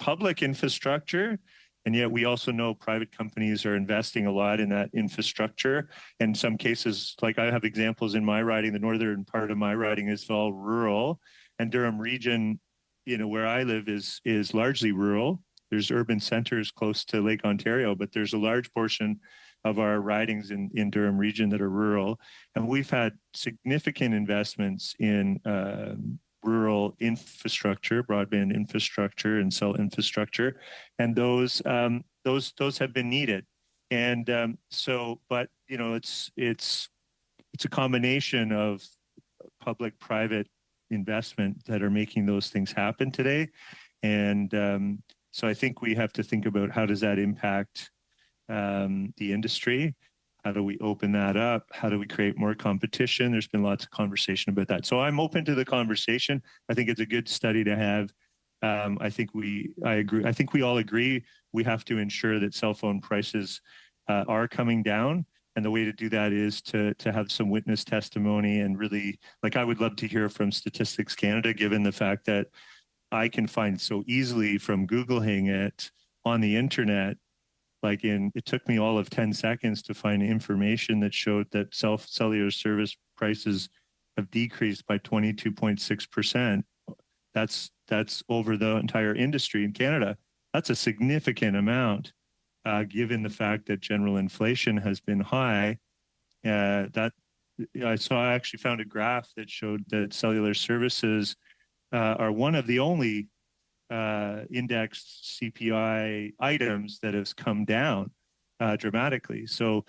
public infrastructure. And yet we also know private companies are investing a lot in that infrastructure. In some cases, like I have examples in my riding, the northern part of my riding is all rural, and Durham region, where I live is largely rural. There's urban centers close to Lake Ontario, but there's a large portion of our ridings in Durham region that are rural. And we've had significant investments in rural infrastructure, broadband infrastructure, and cell infrastructure. And those have been needed. And but it's a combination of public-private investment that are making those things happen today. And so I think we have to think about how does that impact the industry? How do we open that up? How do we create more competition? There's been lots of conversation about that. So I'm open to the conversation. I think it's a good study to have. I agree. I think we all agree we have to ensure that cell phone prices are coming down. And the way to do that is to have some witness testimony and really, I would love to hear from Statistics Canada, given the fact that I can find so easily from Googling it on the internet it took me all of 10 seconds to find information that showed that cellular service prices have decreased by 22.6%. That's over the entire industry in Canada. That's a significant amount, given the fact that general inflation has been high. I actually found a graph that showed that cellular services are one of the only indexed CPI items that has come down dramatically. So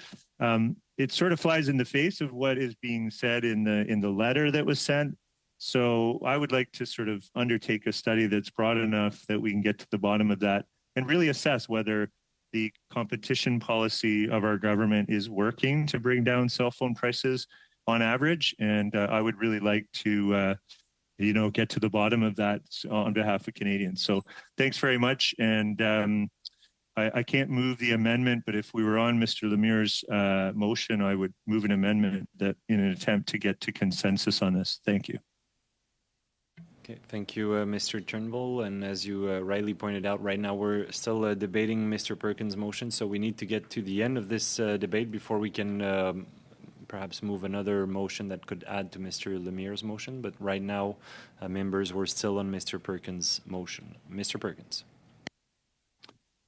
it sort of flies in the face of what is being said in the letter that was sent. So I would like to sort of undertake a study that's broad enough that we can get to the bottom of that and really assess whether the competition policy of our government is working to bring down cell phone prices on average. And I would really like to get to the bottom of that on behalf of Canadians. So thanks very much. And I can't move the amendment, but if we were on Mr. Lemieux's motion, I would move an amendment that in an attempt to get to consensus on this. Thank you. Okay, thank you, Mr. Turnbull. And as you rightly pointed out, right now we're still debating Mr. Perkins' motion, so we need to get to the end of this debate before we can perhaps move another motion that could add to Mr. Lemieux's motion. But right now, members, we're still on Mr. Perkins' motion. Mr. Perkins.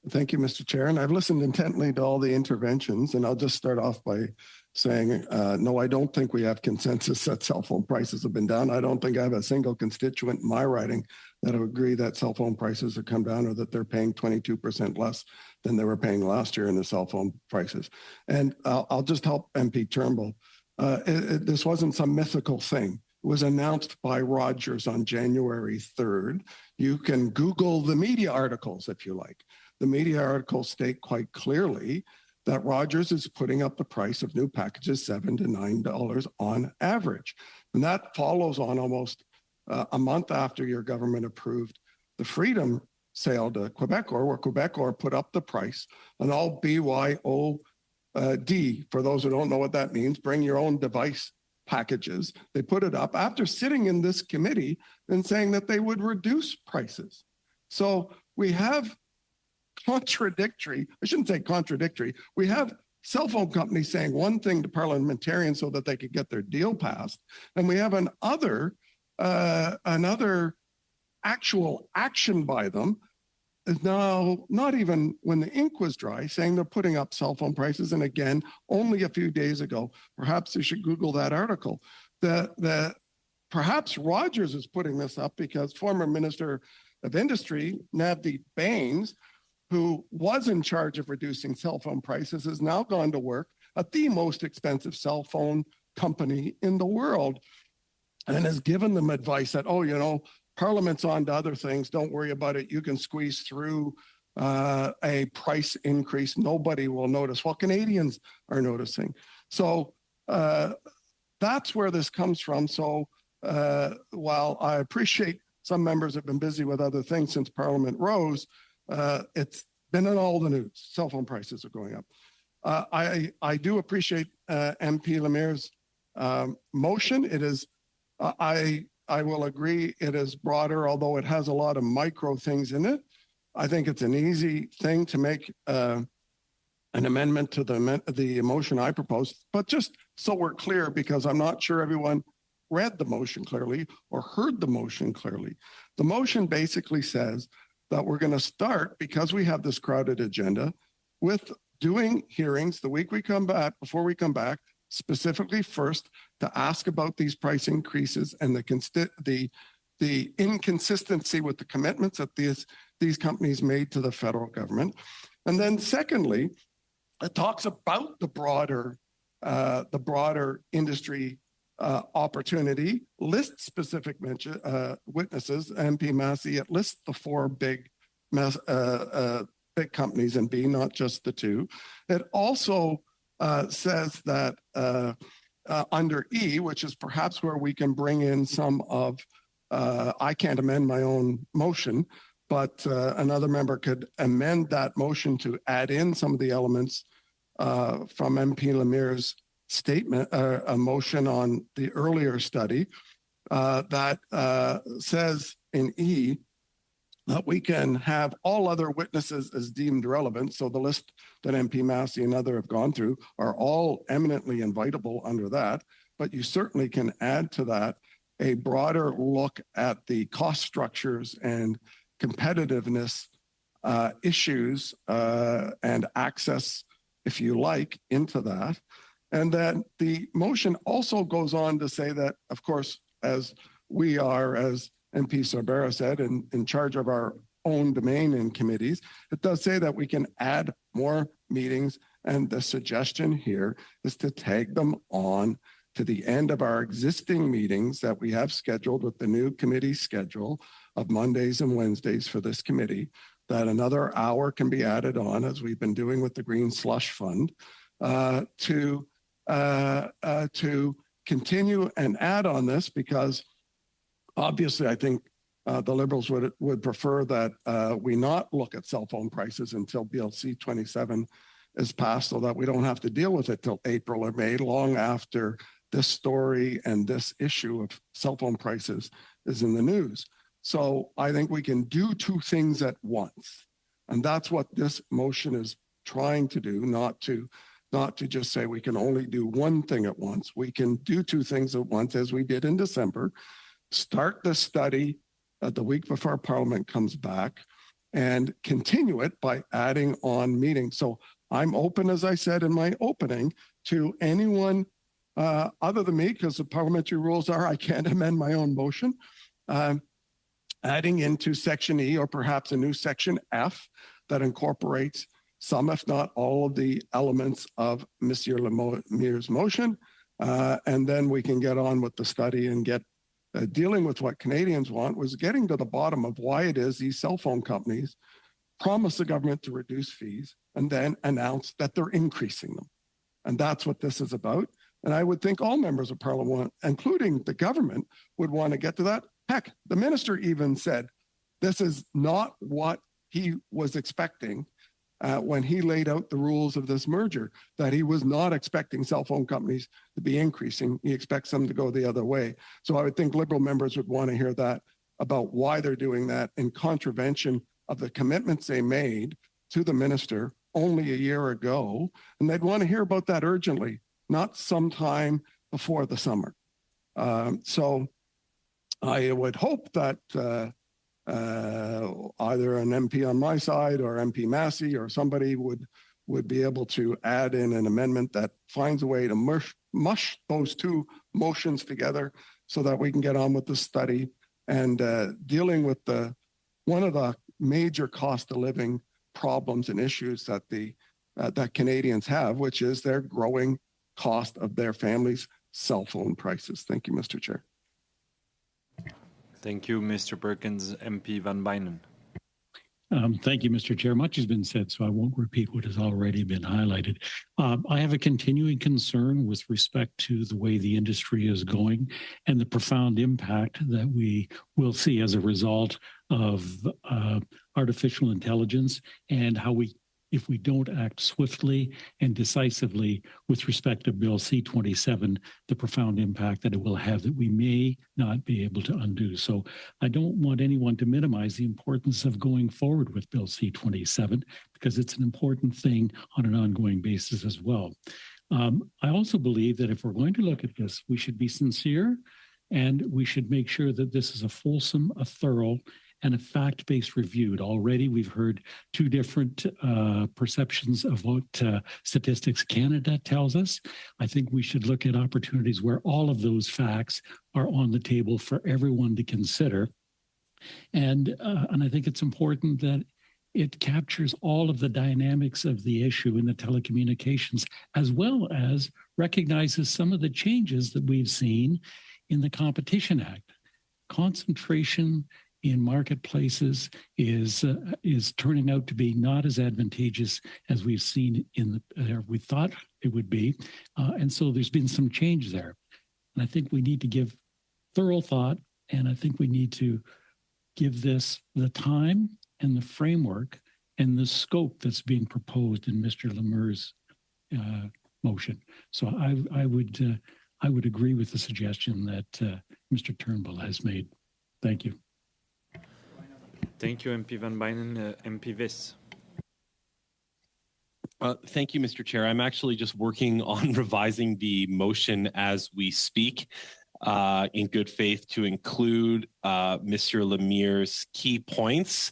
Thank you, Mr. Chair. And I've listened intently to all the interventions, and I'll just start off by saying, no, I don't think we have consensus that cell phone prices have been down. I don't think I have a single constituent in my riding that would agree that cell phone prices have come down or that they're paying 22% less than they were paying last year in the cell phone prices. And I'll just help MP Turnbull. This wasn't some mythical thing. It was announced by Rogers on January 3rd. You can Google the media articles if you like. The media articles state quite clearly that Rogers is putting up the price of new packages $7 to $9 on average. And that follows on almost a month after your government approved the Freedom sale to Quebecor, where Quebecor put up the price on all BYOD. For those who don't know what that means, bring your own device packages. They put it up after sitting in this committee and saying that they would reduce prices. So we have we have cell phone companies saying one thing to parliamentarians so that they could get their deal passed, and we have another actual action by them is now not even when the ink was dry saying they're putting up cell phone prices. And again, only a few days ago, perhaps you should Google that article, that perhaps Rogers is putting this up because former Minister of Industry, Navdeep Bains, who was in charge of reducing cell phone prices, has now gone to work at the most expensive cell phone company in the world and has given them advice that, Parliament's on to other things. Don't worry about it. You can squeeze through a price increase. Nobody will notice. Well, Canadians are noticing. So that's where this comes from. So while I appreciate some members have been busy with other things since Parliament rose, it's been in all the news. Cell phone prices are going up. I do appreciate MP Lemieux's motion. It is, I will agree, it is broader, although it has a lot of micro things in it. I think it's an easy thing to make an amendment to the motion I proposed, but just so we're clear, because I'm not sure everyone read the motion clearly or heard the motion clearly. The motion basically says that we're going to start, because we have this crowded agenda, with doing hearings the week we come back, before we come back, specifically first to ask about these price increases and the inconsistency with the commitments that these companies made to the federal government. And then secondly, it talks about the broader industry opportunity, lists specific witnesses. MP Massey, it lists the four big companies in B, not just the two. It also says that under E, which is perhaps where we can bring in some of, I can't amend my own motion, but another member could amend that motion to add in some of the elements from MP Lemieux's statement, a motion on the earlier study that says in E that we can have all other witnesses as deemed relevant. So the list that MP Massey and other have gone through are all eminently invitable under that, but you certainly can add to that a broader look at the cost structures and competitiveness issues and access, if you like, into that. And then the motion also goes on to say that, of course, as we are, as MP Sorbera said, in charge of our own domain in committees, it does say that we can add more meetings. And the suggestion here is to tag them on to the end of our existing meetings that we have scheduled with the new committee schedule of Mondays and Wednesdays for this committee, that another hour can be added on, as we've been doing with the Green Slush Fund, to continue and add on this, because obviously I think the Liberals would prefer that we not look at cell phone prices until BLC 27 is passed, so that we don't have to deal with it till April or May, long after this story and this issue of cell phone prices is in the news. So I think we can do two things at once. And that's what this motion is trying to do, not to just say we can only do one thing at once. We can do two things at once, as we did in December. Start the study the week before Parliament comes back and continue it by adding on meetings. So I'm open, as I said in my opening, to anyone other than me, because the parliamentary rules are I can't amend my own motion, adding into Section E or perhaps a new Section F that incorporates some, if not all, of the elements of Monsieur Lemire's motion. And then we can get on with the study and get dealing with what Canadians want, was getting to the bottom of why it is these cell phone companies promise the government to reduce fees and then announce that they're increasing them. And that's what this is about. And I would think all members of Parliament, including the government, would want to get to that. Heck, the minister even said this is not what he was expecting when he laid out the rules of this merger, that he was not expecting cell phone companies to be increasing. He expects them to go the other way. So I would think Liberal members would want to hear that about why they're doing that in contravention of the commitments they made to the minister only a year ago. And they'd want to hear about that urgently, not sometime before the summer. So I would hope that either an MP on my side or MP Massey or somebody would be able to add in an amendment that finds a way to mush those two motions together so that we can get on with the study and dealing with one of the major cost of living problems and issues that that Canadians have, which is their growing cost of their families' cell phone prices. Thank you, Mr. Chair. Thank you, Mr. Perkins. MP Van Bynen. Thank you, Mr. Chair. Much has been said, so I won't repeat what has already been highlighted. I have a continuing concern with respect to the way the industry is going and the profound impact that we will see as a result of artificial intelligence, and how if we don't act swiftly and decisively with respect to Bill C-27, the profound impact that it will have that we may not be able to undo. So I don't want anyone to minimize the importance of going forward with Bill C-27, because it's an important thing on an ongoing basis as well. I also believe that if we're going to look at this, we should be sincere, and we should make sure that this is a fulsome, a thorough, and a fact-based review. Already we've heard two different perceptions of what Statistics Canada tells us. I think we should look at opportunities where all of those facts are on the table for everyone to consider. And I think it's important that it captures all of the dynamics of the issue in the telecommunications, as well as recognizes some of the changes that we've seen in the Competition Act. Concentration in marketplaces is turning out to be not as advantageous as we've seen we thought it would be, and so there's been some change there. And I think we need to give thorough thought, and I think we need to give this the time and the framework and the scope that's being proposed in Mr. Lemire's motion. So I would agree with the suggestion that Mr. Turnbull has made. Thank you. Thank you, MP Van Bynen. MP Vis. Thank you, Mr. Chair. I'm actually just working on revising the motion as we speak in good faith to include Mr. Lemire's key points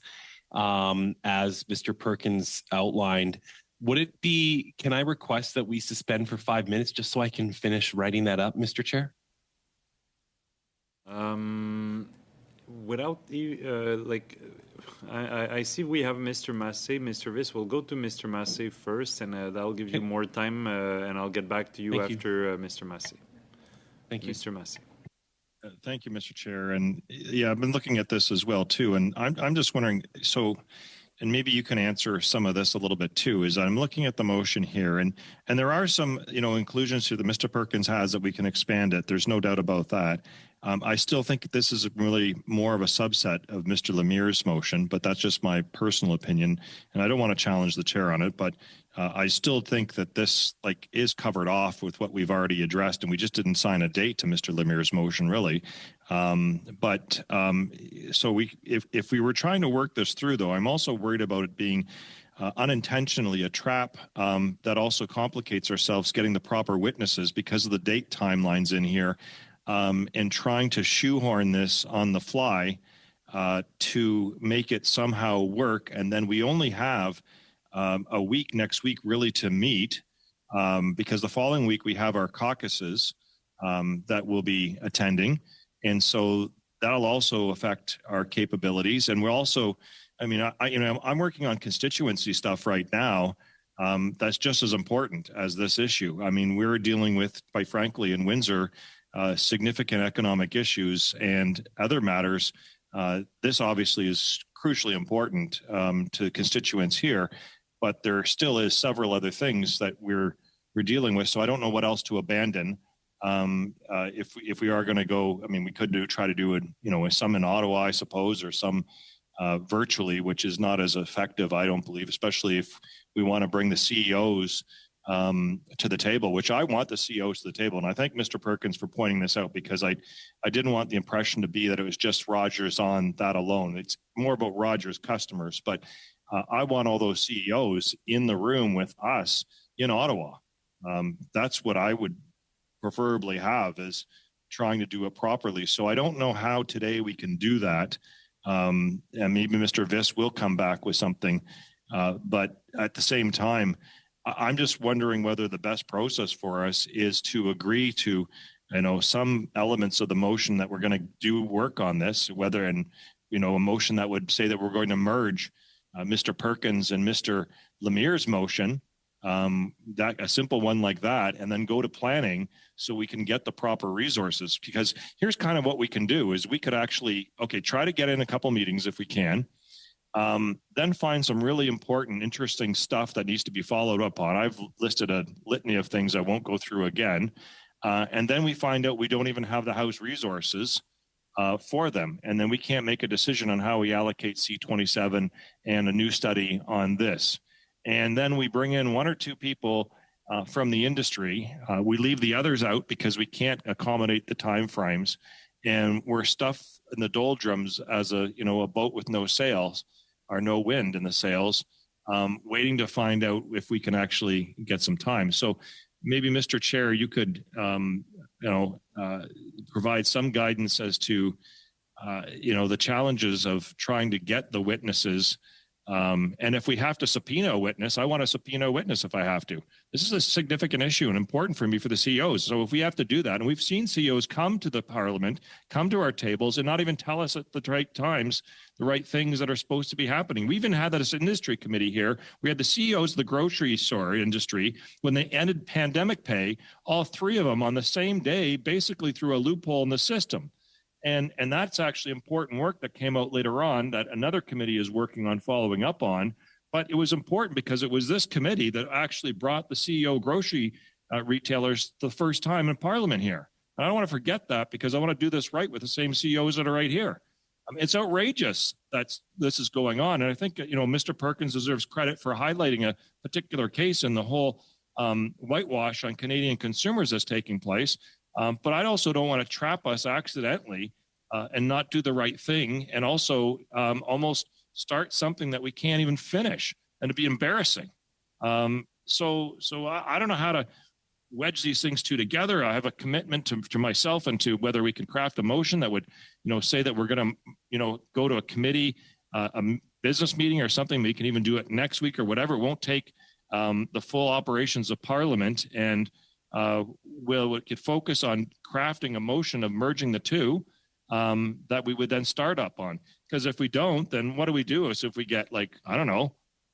as Mr. Perkins outlined. Would it be, can I request that we suspend for 5 minutes just so I can finish writing that up, Mr. Chair? Without, I see we have Mr. Massé. Mr. Vis, we'll go to Mr. Massé first, and that'll give you more time, and I'll get back to you after Mr. Massé. Thank you. Mr. Massé. Thank you, Mr. Chair. And yeah, I've been looking at this as well, too. And I'm just wondering, so, and maybe you can answer some of this a little bit, too, is I'm looking at the motion here. And there are some, inclusions here that Mr. Perkins has that we can expand it. There's no doubt about that. I still think this is really more of a subset of Mr. Lemire's motion, but that's just my personal opinion. And I don't want to challenge the chair on it, but I still think that this is covered off with what we've already addressed, and we just didn't sign a date to Mr. Lemire's motion, really. So if we were trying to work this through, though, I'm also worried about it being unintentionally a trap that also complicates ourselves getting the proper witnesses because of the date timelines in here, and trying to shoehorn this on the fly to make it somehow work. And then we only have a week next week really to meet, because the following week we have our caucuses that we'll be attending. And so that'll also affect our capabilities. And we're also, I'm working on constituency stuff right now. That's just as important as this issue. I mean, we're dealing with, quite frankly, in Windsor, significant economic issues and other matters. This obviously is crucially important to constituents here, but there still is several other things that we're dealing with. So I don't know what else to abandon. If we are going to go, we could try to do it, some in Ottawa, I suppose, or some virtually, which is not as effective, I don't believe, especially if we want to bring the CEOs to the table, which I want the CEOs to the table. And I thank Mr. Perkins for pointing this out, because I didn't want the impression to be that it was just Rogers on that alone. It's more about Rogers customers, but I want all those CEOs in the room with us in Ottawa. That's what I would preferably have, is trying to do it properly. So I don't know how today we can do that. And maybe Mr. Vis will come back with something. But at the same time, I'm just wondering whether the best process for us is to agree to, some elements of the motion that we're going to do work on this, whether a motion that would say that we're going to merge Mr. Perkins and Mr. Lemire's motion, that a simple one like that, and then go to planning so we can get the proper resources. Because here's kind of what we can do is we could actually, try to get in a couple meetings if we can, then find some really important, interesting stuff that needs to be followed up on. I've listed a litany of things I won't go through again. And then we find out we don't even have the House resources for them. And then we can't make a decision on how we allocate C27 and a new study on this. And then we bring in one or two people from the industry. We leave the others out because we can't accommodate the timeframes. And we're stuffed in the doldrums as a boat with no sails, or no wind in the sails, waiting to find out if we can actually get some time. So maybe, Mr. Chair, you could, provide some guidance as to, the challenges of trying to get the witnesses. And if we have to subpoena a witness, I want to subpoena a witness if I have to. This is a significant issue and important for me for the CEOs. So if we have to do that, and we've seen CEOs come to the Parliament, come to our tables, and not even tell us at the right times the right things that are supposed to be happening. We even had that as an industry committee here. We had the CEOs of the grocery store industry, when they ended pandemic pay, all three of them on the same day, basically through a loophole in the system. And that's actually important work that came out later on that another committee is working on following up on. But it was important because it was this committee that actually brought the CEO grocery retailers the first time in Parliament here. And I don't want to forget that, because I want to do this right with the same CEOs that are right here. It's outrageous that this is going on. And I think, Mr. Perkins deserves credit for highlighting a particular case in the whole whitewash on Canadian consumers that's taking place. But I also don't want to trap us accidentally and not do the right thing, and also almost start something that we can't even finish, and it'd be embarrassing. So I don't know how to wedge these things two together. I have a commitment to myself and to whether we can craft a motion that would, say that we're going to, go to a committee, a business meeting or something. We can even do it next week or whatever. It won't take the full operations of Parliament, and we could focus on crafting a motion of merging the two that we would then start up on. Because if we don't, then what do we do? So if we get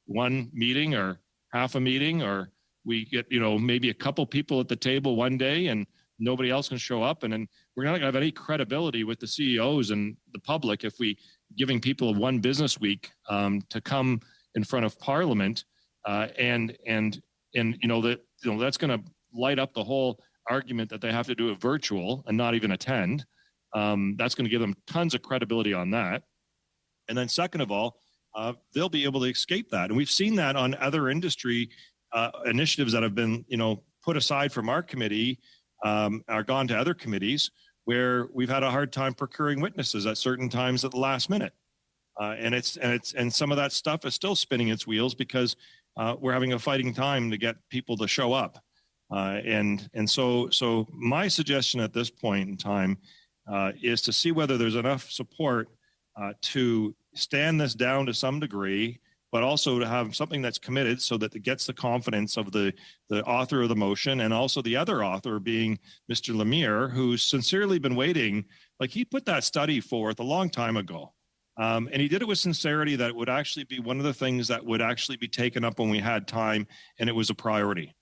one meeting or half a meeting, or we get, maybe a couple people at the table one day and nobody else can show up, and then we're not going to have any credibility with the CEOs and the public if we giving people one business week to come in front of Parliament, and that's going to light up the whole argument that they have to do it virtual and not even attend. That's going to give them tons of credibility on that. And then second of all, they'll be able to escape that. And we've seen that on other industry initiatives that have been, put aside from our committee, or gone to other committees, where we've had a hard time procuring witnesses at certain times at the last minute. And some of that stuff is still spinning its wheels because we're having a fighting time to get people to show up. So my suggestion at this point in time is to see whether there's enough support to stand this down to some degree, but also to have something that's committed so that it gets the confidence of the author of the motion, and also the other author being Mr. Lemire, who's sincerely been waiting. Like, he put that study forth a long time ago. And he did it with sincerity that it would actually be one of the things that would actually be taken up when we had time and it was a priority.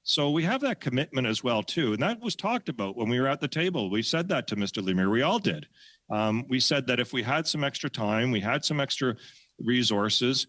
So we have that commitment as well, too. And that was talked about when we were at the table. We said that to Mr. Lemire. We all did. We said that if we had some extra time, we had some extra resources,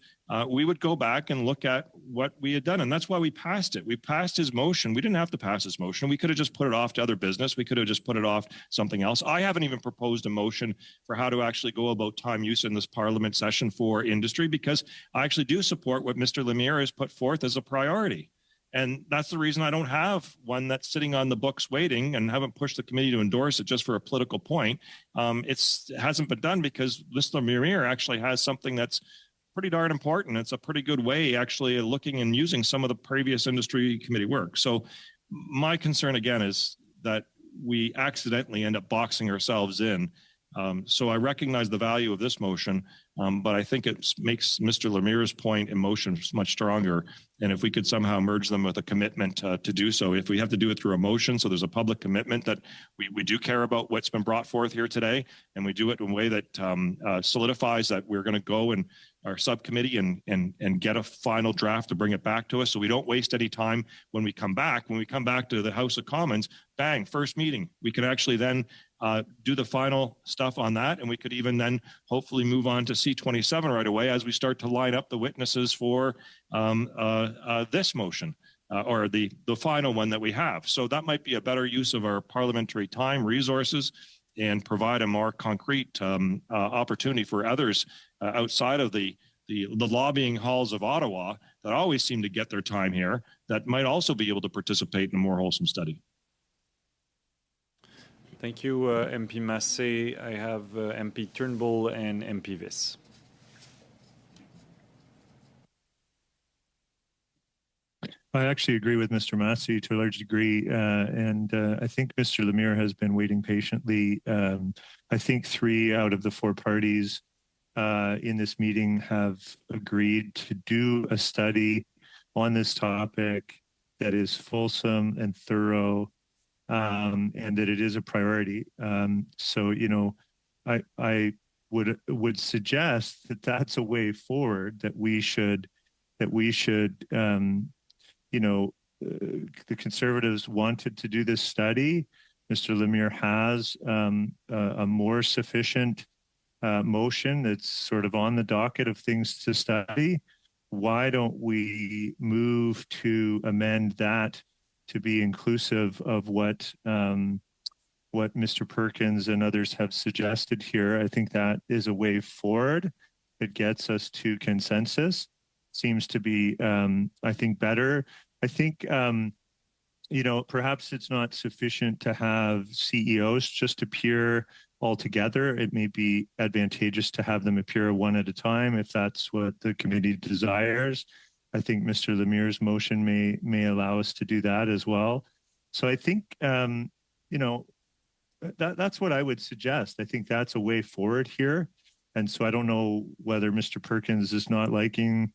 we would go back and look at what we had done. And that's why we passed it. We passed his motion. We didn't have to pass his motion. We could have just put it off to other business. We could have just put it off something else. I haven't even proposed a motion for how to actually go about time use in this Parliament session for industry, because I actually do support what Mr. Lemire has put forth as a priority. And that's the reason I don't have one that's sitting on the books waiting, and haven't pushed the committee to endorse it just for a political point. It hasn't been done because Mr. Lemire actually has something that's pretty darn important. It's a pretty good way actually of looking and using some of the previous industry committee work. So my concern again is that we accidentally end up boxing ourselves in. So I recognize the value of this motion, but I think it makes Mr. Lemire's point in motion much stronger. And if we could somehow merge them with a commitment to do so, if we have to do it through a motion, so there's a public commitment that we do care about what's been brought forth here today, and we do it in a way that solidifies that we're going to go in our subcommittee and get a final draft to bring it back to us, so we don't waste any time when we come back. When we come back to the House of Commons, bang, first meeting. We can actually then do the final stuff on that, and we could even then hopefully move on to C-27 right away as we start to line up the witnesses for this motion, or the final one that we have. So that might be a better use of our parliamentary time, resources, and provide a more concrete opportunity for others outside of the lobbying halls of Ottawa that always seem to get their time here, that might also be able to participate in a more wholesome study. Thank you, MP Massé. I have MP Turnbull and MP Viss. I actually agree with Mr. Massey to a large degree, and I think Mr. Lemire has been waiting patiently. I think 3 out of the 4 parties in this meeting have agreed to do a study on this topic that is fulsome and thorough, and that it is a priority. So, I would suggest that that's a way forward, that we should the Conservatives wanted to do this study. Mr. Lemire has a more sufficient motion that's sort of on the docket of things to study. Why don't we move to amend that to be inclusive of what Mr. Perkins and others have suggested here? I think that is a way forward. It gets us to consensus. Seems to be, I think, better. I think, perhaps it's not sufficient to have CEOs just appear all together. It may be advantageous to have them appear one at a time if that's what the committee desires. I think Mr. Lemire's motion may allow us to do that as well. So I think, that's what I would suggest. I think that's a way forward here. And so I don't know whether Mr. Perkins is not liking,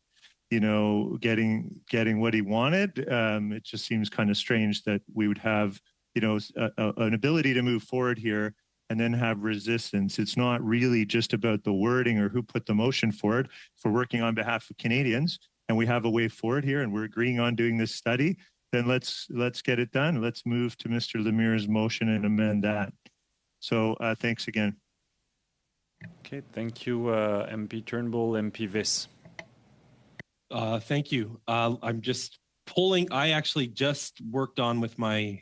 getting what he wanted. It just seems kind of strange that we would have, an ability to move forward here and then have resistance. It's not really just about the wording or who put the motion forward. If we're working on behalf of Canadians and we have a way forward here and we're agreeing on doing this study, then let's get it done. Let's move to Mr. Lemire's motion and amend that. So thanks again. Okay, thank you, MP Turnbull, MP Viss. Thank you. I'm just pulling, I actually just worked on with my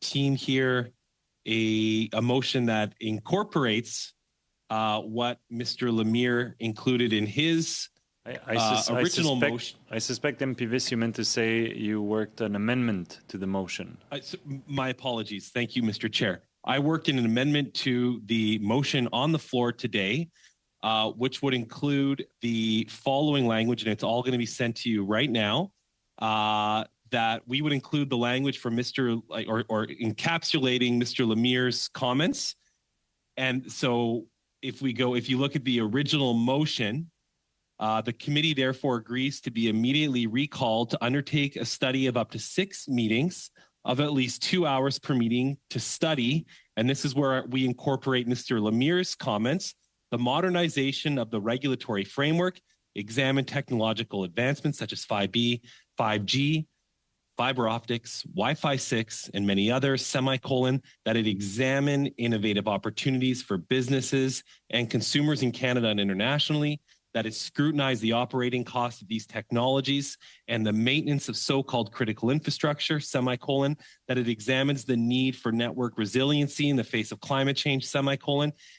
team here a motion that incorporates what Mr. Lemire included in his original motion. I suspect, MP Viss, you meant to say you worked an amendment to the motion. My apologies. Thank you, Mr. Chair. I worked in an amendment to the motion on the floor today, which would include the following language, and it's all going to be sent to you right now, that we would include the language for or encapsulating Mr. Lemire's comments. And so if you look at the original motion, the committee therefore agrees to be immediately recalled to undertake a study of up to 6 meetings of at least 2 hours per meeting to study, and this is where we incorporate Mr. Lemire's comments, the modernization of the regulatory framework, examine technological advancements such as 5G, fiber optics, Wi-Fi 6, and many others, that it examine innovative opportunities for businesses and consumers in Canada and internationally, that it scrutinize the operating costs of these technologies and the maintenance of so-called critical infrastructure, that it examines the need for network resiliency in the face of climate change,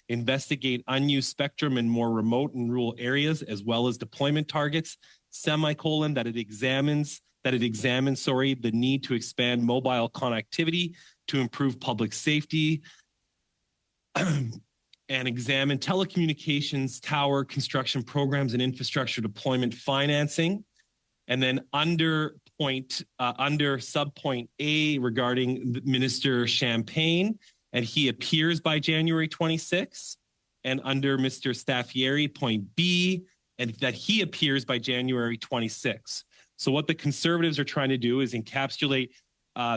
investigate unused spectrum in more remote and rural areas, as well as deployment targets, that it examines the need to expand mobile connectivity to improve public safety, and examine telecommunications tower construction programs and infrastructure deployment financing. And then under subpoint A regarding Minister Champagne, and he appears by January 26, and under Mr. Staffieri, point B, and that he appears by January 26. So what the Conservatives are trying to do is encapsulate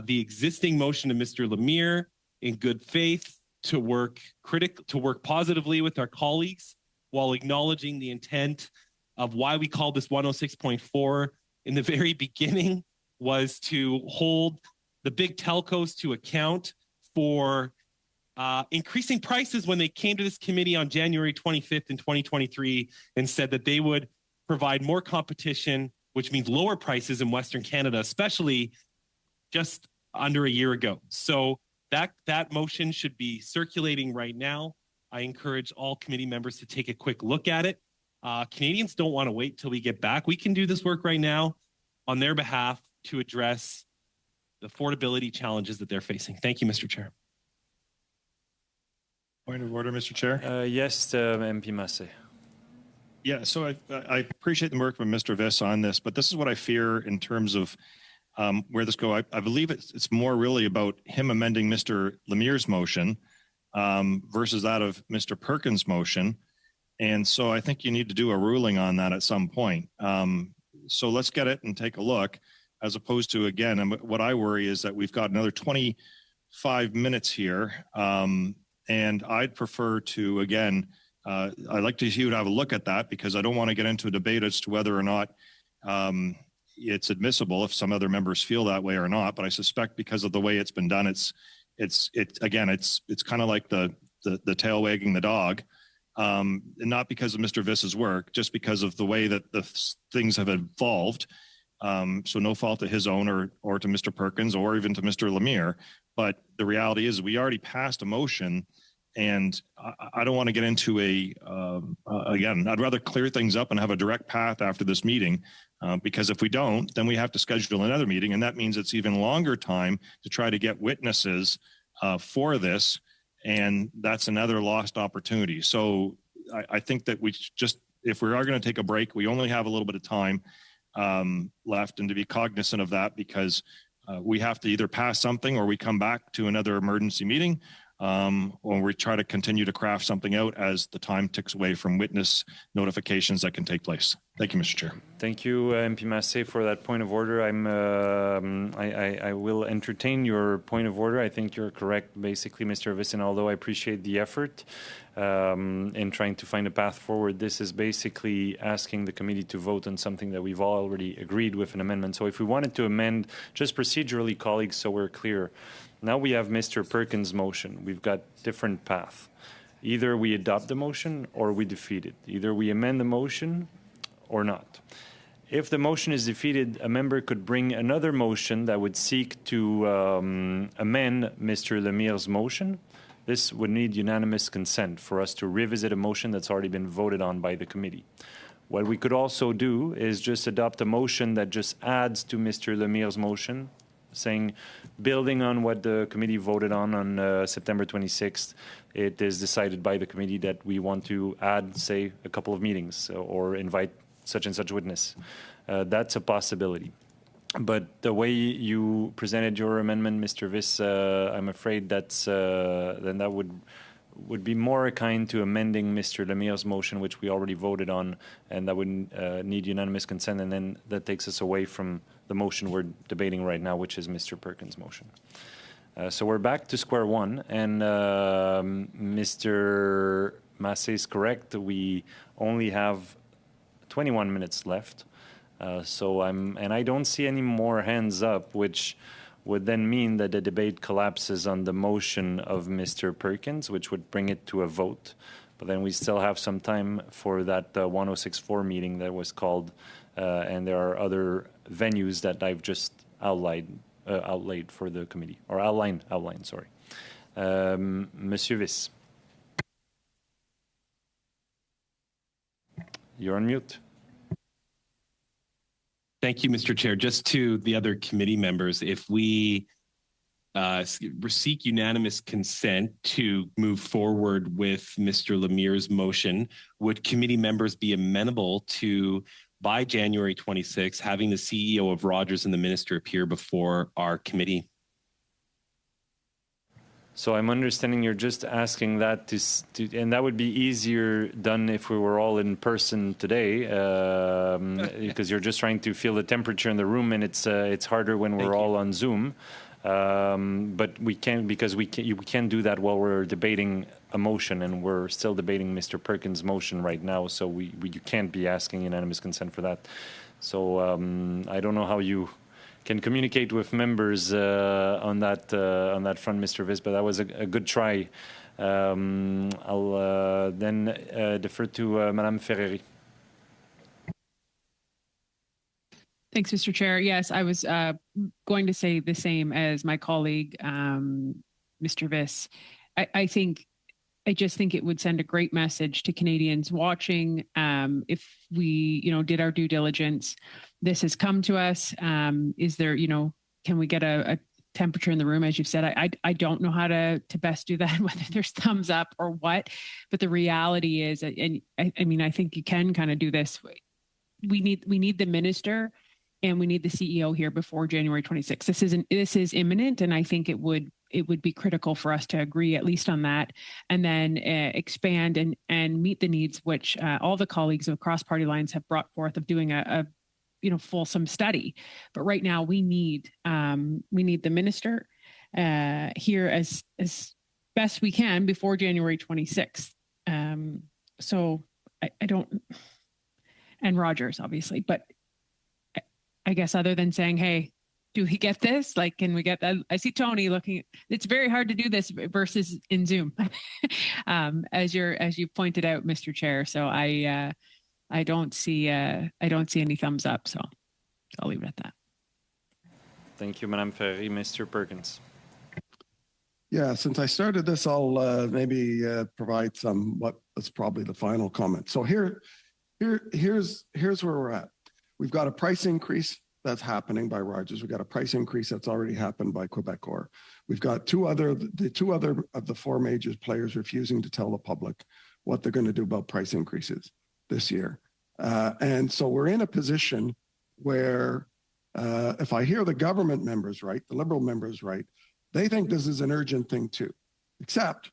the existing motion of Mr. Lemire in good faith, to work positively with our colleagues while acknowledging the intent of why we called this 106.4 in the very beginning was to hold the big telcos to account for increasing prices when they came to this committee on January 25th in 2023 and said that they would provide more competition, which means lower prices in Western Canada, especially just under a year ago. So that motion should be circulating right now. I encourage all committee members to take a quick look at it. Canadians don't want to wait till we get back. We can do this work right now on their behalf to address the affordability challenges that they're facing. Thank you, Mr. Chair. Point of order, Mr. Chair. Yes, MP Massey. Yeah, so I appreciate the work of Mr. Viss on this, but this is what I fear in terms of where this go. I believe it's more really about him amending Mr. Lemire's motion versus that of Mr. Perkins' motion. And so I think you need to do a ruling on that at some point. So let's get it and take a look, as opposed to, again, what I worry is that we've got another 25 minutes here. And I'd prefer to, again, I'd like to see you to have a look at that, because I don't want to get into a debate as to whether or not it's admissible, if some other members feel that way or not. But I suspect because of the way it's been done, it's kind of like the tail wagging the dog, and not because of Mr. Viss's work, just because of the way that the things have evolved. So no fault to his own or to Mr. Perkins or even to Mr. Lemire. But the reality is we already passed a motion, and I don't want to get into again, I'd rather clear things up and have a direct path after this meeting, because if we don't, then we have to schedule another meeting, and that means it's even longer time to try to get witnesses for this. and that's another lost opportunity. So I think that we just, if we are going to take a break, we only have a little bit of time left, and to be cognizant of that, because we have to either pass something or we come back to another emergency meeting, or we try to continue to craft something out as the time ticks away from witness notifications that can take place. Thank you, Mr. Chair. Thank you, MP Massé, for that point of order. I will entertain your point of order. I think you're correct, basically, Mr. Visson, although I appreciate the effort in trying to find a path forward. This is basically asking the committee to vote on something that we've already agreed with an amendment. So if we wanted to amend, just procedurally, colleagues, so we're clear, now we have Mr. Perkins' motion. We've got different path. Either we adopt the motion or we defeat it. Either we amend the motion or not. If the motion is defeated, a member could bring another motion that would seek to amend Mr. Lemire's motion. This would need unanimous consent for us to revisit a motion that's already been voted on by the committee. What we could also do is just adopt a motion that just adds to Mr. Lemire's motion, saying, building on what the committee voted on September 26th, it is decided by the committee that we want to add, say, a couple of meetings or invite such and such witness. That's a possibility. But the way you presented your amendment, Mr. Viss, I'm afraid that's then that would be more akin to amending Mr. Lemire's motion, which we already voted on, and that would need unanimous consent, and then that takes us away from the motion we're debating right now, which is Mr. Perkins' motion. So we're back to square one, and Mr. Massé is correct. We only have 21 minutes left. And I don't see any more hands up, which would then mean that the debate collapses on the motion of Mr. Perkins, which would bring it to a vote. But then we still have some time for that 1064 meeting that was called, and there are other venues that I've just outlined for the committee, or outlined, sorry. Monsieur Viss. You're on mute. Thank you, Mr. Chair. Just to the other committee members, if we seek unanimous consent to move forward with Mr. Lemire's motion, would committee members be amenable to, by January 26, having the CEO of Rogers and the minister appear before our committee? So I'm understanding you're just asking that and that would be easier done if we were all in person today, because you're just trying to feel the temperature in the room, and it's harder when we're all on Zoom. But we can't, because we can't do that while we're debating a motion, and we're still debating Mr. Perkins' motion right now. So you can't be asking unanimous consent for that. So I don't know how you can communicate with members on that front, Mr. Viss, but that was a good try. I'll then defer to Madame Ferreri. Thanks, Mr. Chair. Yes, I was going to say the same as my colleague, Mr. Viss. I just think it would send a great message to Canadians watching if we, did our due diligence. This has come to us. Is there, can we get a temperature in the room? As you've said, I don't know how to best do that, whether there's thumbs up or what. But the reality is, and I think you can kind of do this. We need the minister and we need the CEO here before January 26th. This is imminent, and I think it would be critical for us to agree at least on that, and then expand and meet the needs which all the colleagues across party lines have brought forth of doing a fulsome study. But right now we need the minister here as best we can before January 26th. So I don't, and Rogers obviously, but I guess other than saying, hey, do we get this? Like, can we get that? I see Tony looking. It's very hard to do this versus in Zoom, as you pointed out, Mr. Chair. So I don't see any thumbs up. So I'll leave it at that. Thank you, Madame Ferry. Mr. Perkins. Yeah, since I started this, I'll maybe provide what was probably the final comment. So here's where we're at. We've got a price increase that's happening by Rogers. We've got a price increase that's already happened by Quebecor. We've got the two other of the four major players refusing to tell the public what they're going to do about price increases this year. And so we're in a position where if I hear the government members right, the Liberal members right, they think this is an urgent thing too, except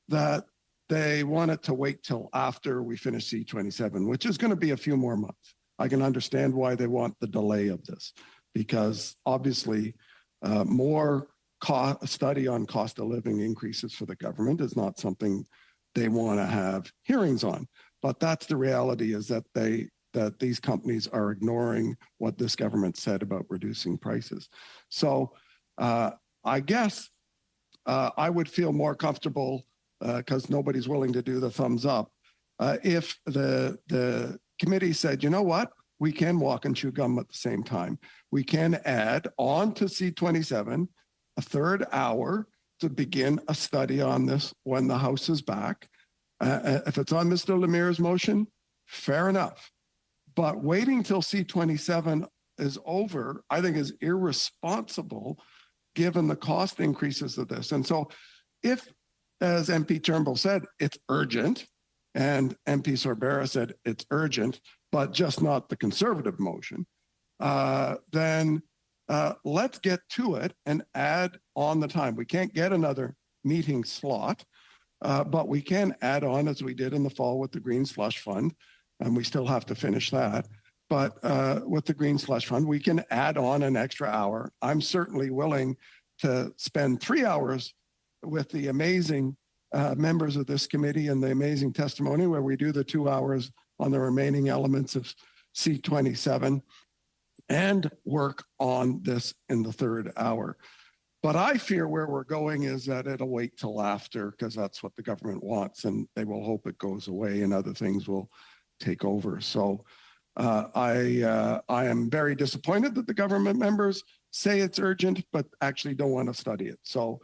that they want it to wait till after we finish C27, which is going to be a few more months. I can understand why they want the delay of this, because obviously more study on cost of living increases for the government is not something they want to have hearings on. But that's the reality, is that these companies are ignoring what this government said about reducing prices. So I guess I would feel more comfortable, because nobody's willing to do the thumbs up, if the committee said, you know what, we can walk and chew gum at the same time. We can add on to C27 a third hour to begin a study on this when the House is back. If it's on Mr. Lemire's motion, fair enough. But waiting till C27 is over, I think, is irresponsible given the cost increases of this. And so if, as MP Turnbull said, it's urgent, and MP Sorbera said it's urgent, but just not the Conservative motion, then let's get to it and add on the time. We can't get another meeting slot, but we can add on, as we did in the fall with the Green Slush Fund, and we still have to finish that. But with the Green Slush Fund, we can add on an extra hour. I'm certainly willing to spend 3 hours with the amazing members of this committee and the amazing testimony, where we do the 2 hours on the remaining elements of C27 and work on this in the third hour. But I fear where we're going is that it'll wait till after, because that's what the government wants, and they will hope it goes away and other things will take over. So I am very disappointed that the government members say it's urgent, but actually don't want to study it. So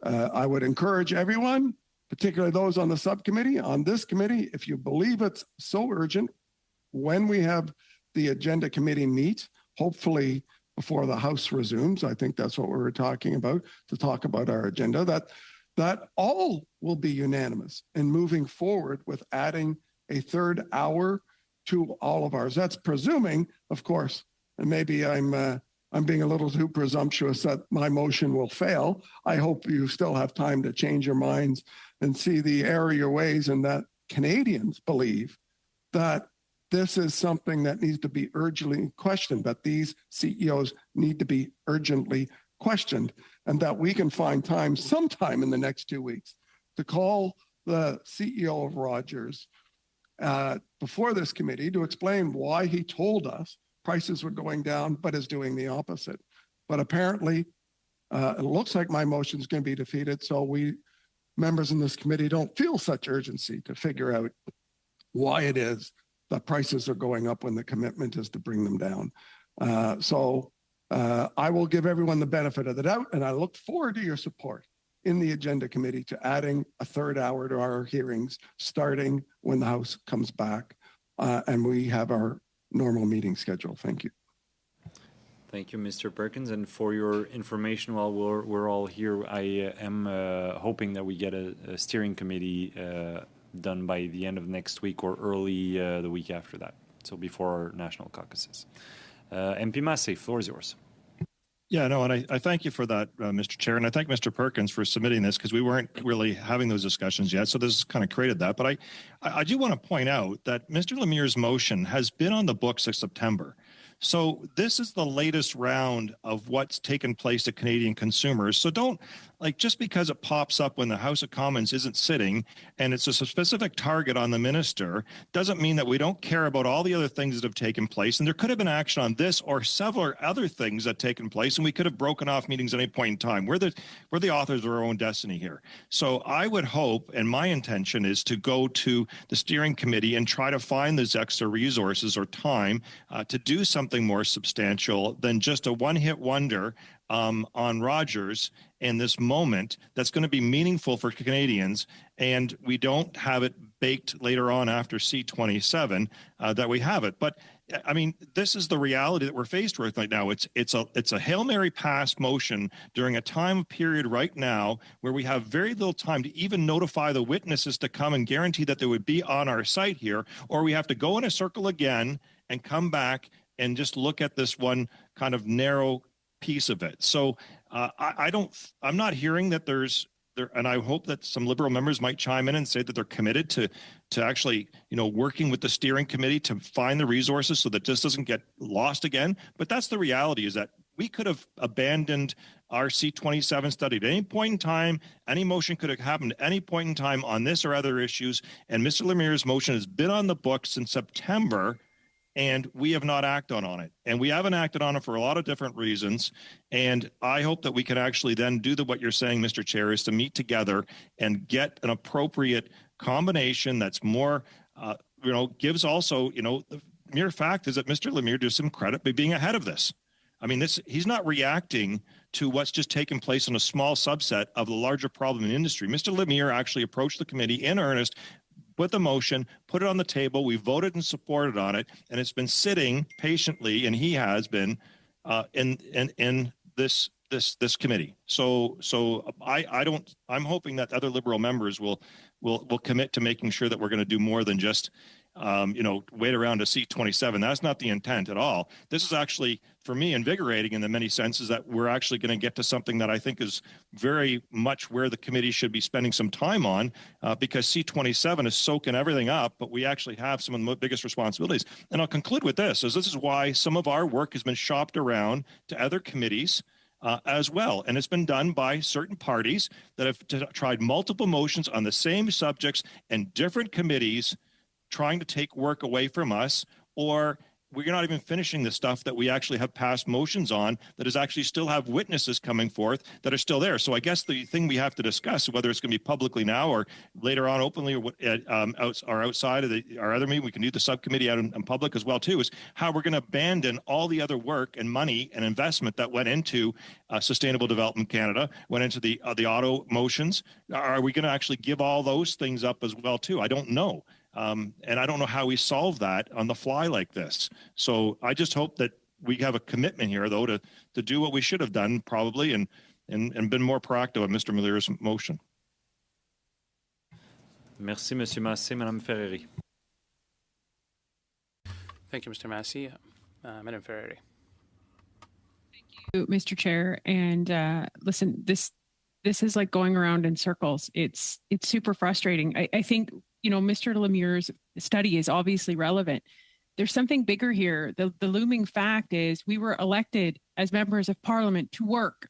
I would encourage everyone, particularly those on the subcommittee, on this committee, if you believe it's so urgent, when we have the agenda committee meet, hopefully before the House resumes, I think that's what we were talking about, to talk about our agenda, that all will be unanimous in moving forward with adding a third hour to all of ours. That's presuming, of course, and maybe I'm being a little too presumptuous that my motion will fail. I hope you still have time to change your minds and see the error of your ways, and that Canadians believe that this is something that needs to be urgently questioned, that these CEOs need to be urgently questioned, and that we can find time sometime in the next 2 weeks to call the CEO of Rogers before this committee to explain why he told us prices were going down, but is doing the opposite. But apparently, it looks like my motion is going to be defeated, so we members in this committee don't feel such urgency to figure out why it is that prices are going up when the commitment is to bring them down. So I will give everyone the benefit of the doubt, and I look forward to your support in the agenda committee to adding a third hour to our hearings, starting when the House comes back and we have our normal meeting schedule. Thank you. Thank you, Mr. Perkins. And for your information, while we're all here, I am hoping that we get a steering committee done by the end of next week or early the week after that, so before our national caucuses. MP Massey, floor is yours. Yeah, no, and I thank you for that, Mr. Chair, and I thank Mr. Perkins for submitting this, because we weren't really having those discussions yet, so this kind of created that. But I do want to point out that Mr. Lemire's motion has been on the books since September. So this is the latest round of what's taken place to Canadian consumers. So don't, just because it pops up when the House of Commons isn't sitting and it's a specific target on the minister, doesn't mean that we don't care about all the other things that have taken place. And there could have been action on this or several other things that have taken place, and we could have broken off meetings at any point in time. We're the authors of our own destiny here. So I would hope, and my intention is to go to the steering committee and try to find those extra resources or time to do something more substantial than just a one-hit wonder on Rogers in this moment that's going to be meaningful for Canadians, and we don't have it baked later on after C27 that we have it. But I mean, this is the reality that we're faced with right now. It's a Hail Mary pass motion during a time period right now where we have very little time to even notify the witnesses to come and guarantee that they would be on our site here, or we have to go in a circle again and come back and just look at this one kind of narrow piece of it. So I'm not hearing that there's there, and I hope that some Liberal members might chime in and say that they're committed to actually, working with the steering committee to find the resources so that this doesn't get lost again. But that's the reality, is that we could have abandoned our C27 study at any point in time. Any motion could have happened at any point in time on this or other issues. And Mr. Lemieux's motion has been on the books since September, and we have not acted on it. And we haven't acted on it for a lot of different reasons. And I hope that we can actually then do what you're saying, Mr. Chair, is to meet together and get an appropriate combination that's more, gives also, the mere fact is that Mr. Lemieux deserves some credit by being ahead of this. I mean, he's not reacting to what's just taken place in a small subset of the larger problem in industry. Mr. Lemieux actually approached the committee in earnest, put the motion, put it on the table. We voted and supported on it, and it's been sitting patiently, and he has been in this committee. So I'm hoping that other Liberal members will commit to making sure that we're going to do more than just wait around to C27. That's not the intent at all. This is actually, for me, invigorating in the many senses that we're actually going to get to something that I think is very much where the committee should be spending some time on, because C27 is soaking everything up, but we actually have some of the biggest responsibilities. And I'll conclude with this, this is why some of our work has been shopped around to other committees as well. And it's been done by certain parties that have tried multiple motions on the same subjects and different committees, trying to take work away from us, or we're not even finishing the stuff that we actually have passed motions on that is actually still have witnesses coming forth that are still there. So I guess the thing we have to discuss, whether it's going to be publicly now or later on openly, or outside of our other meeting, we can do the subcommittee out in public as well too, is how we're going to abandon all the other work and money and investment that went into Sustainable Development Canada, went into the auto motions. Are we going to actually give all those things up as well too? I don't know. And I don't know how we solve that on the fly like this. So I just hope that we have a commitment here, though, to do what we should have done probably and been more proactive on Mr. Lemieux's motion. Merci, Monsieur Massé. Madame Ferreri. Thank you, Mr. Massey. Madame Ferreri. Thank you, Mr. Chair. And listen, this is like going around in circles. It's super frustrating. I think, Mr. Lemieux's study is obviously relevant. There's something bigger here. The looming fact is we were elected as members of parliament to work.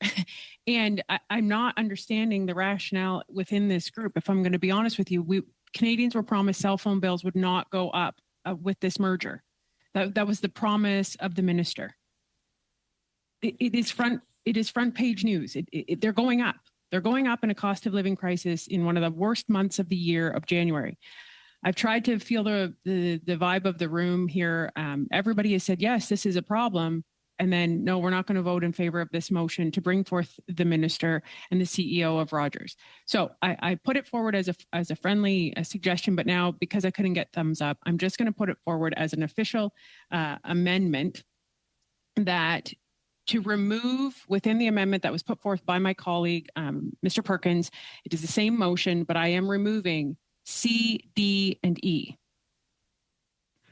And I'm not understanding the rationale within this group. If I'm going to be honest with you, Canadians were promised cell phone bills would not go up with this merger. That was the promise of the minister. It is front page news. They're going up. They're going up in a cost of living crisis in one of the worst months of the year of January. I've tried to feel the vibe of the room here. Everybody has said, yes, this is a problem. And then, no, we're not going to vote in favor of this motion to bring forth the minister and the CEO of Rogers. So I put it forward as a friendly suggestion, but now because I couldn't get thumbs up, I'm just going to put it forward as an official amendment that to remove within the amendment that was put forth by my colleague, Mr. Perkins, it is the same motion, but I am removing C, D, and E.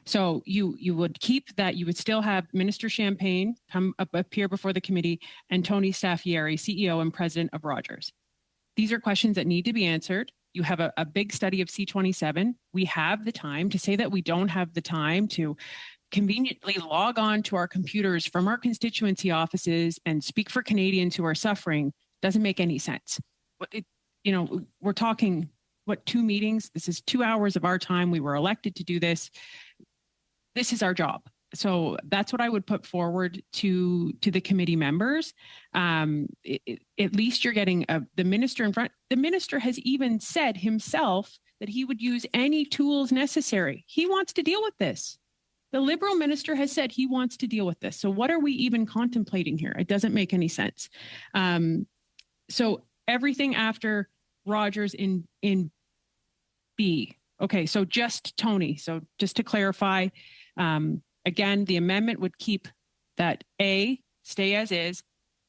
So you would keep that. You would still have Minister Champagne appear before the committee and Tony Staffieri, CEO and President of Rogers. These are questions that need to be answered. You have a big study of C27. We have the time. To say that we don't have the time to conveniently log on to our computers from our constituency offices and speak for Canadians who are suffering doesn't make any sense. We're talking, 2 meetings? This is 2 hours of our time. We were elected to do this. This is our job. So that's what I would put forward to the committee members. At least you're getting the minister in front. The minister has even said himself that he would use any tools necessary. He wants to deal with this. The Liberal minister has said he wants to deal with this. So what are we even contemplating here? It doesn't make any sense. So everything after Rogers in B. Okay, so just Tony. So just to clarify, Again, the amendment would keep that A, stay as is,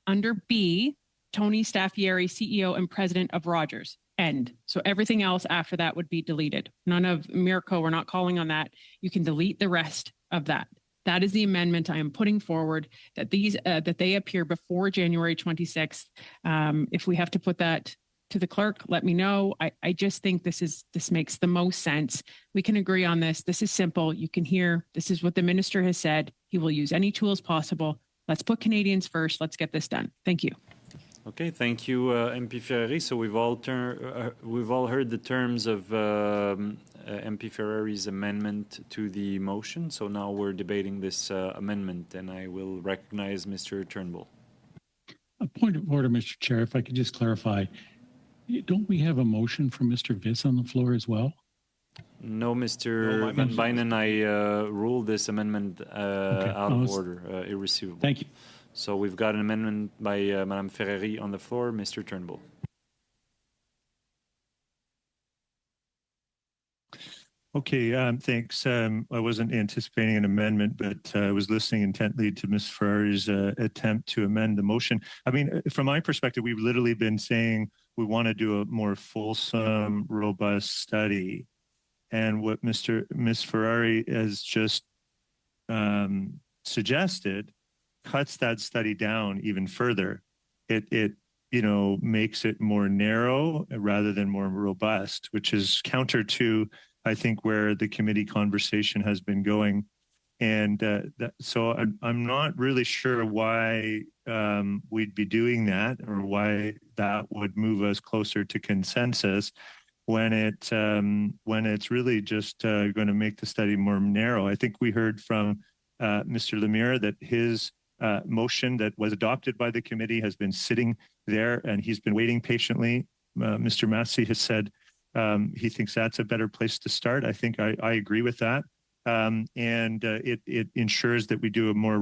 under B, Tony Staffieri, CEO and President of Rogers, end. So everything else after that would be deleted. None of Mirko, we're not calling on that. You can delete the rest of that. That is the amendment I am putting forward, that that they appear before January 26th. If we have to put that to the clerk, let me know. I just think this makes the most sense. We can agree on this. This is simple. You can hear, this is what the minister has said. He will use any tools possible. Let's put Canadians first. Let's get this done. Thank you. Okay, thank you, MP Ferrari. So we've all heard the terms of MP Ferrari's amendment to the motion. So now we're debating this amendment, and I will recognize Mr. Turnbull. A point of order, Mr. Chair, if I could just clarify. Don't we have a motion from Mr. Viss on the floor as well? No, Mr. Van Bynen, I ruled this amendment out of order, irreceivable. Thank you. So we've got an amendment by Madame Ferrari on the floor. Mr. Turnbull. Okay, thanks. I wasn't anticipating an amendment, but I was listening intently to Ms. Ferrari's attempt to amend the motion. I mean, from my perspective, we've literally been saying we want to do a more fulsome, robust study. And what Ms. Ferrari has just suggested cuts that study down even further. It makes it more narrow rather than more robust, which is counter to, I think, where the committee conversation has been going. And so I'm not really sure why we'd be doing that, or why that would move us closer to consensus when it's really just going to make the study more narrow. I think we heard from Mr. Lemire that his motion that was adopted by the committee has been sitting there, and he's been waiting patiently. Mr. Massey has said he thinks that's a better place to start. I think I agree with that. It ensures that we do a more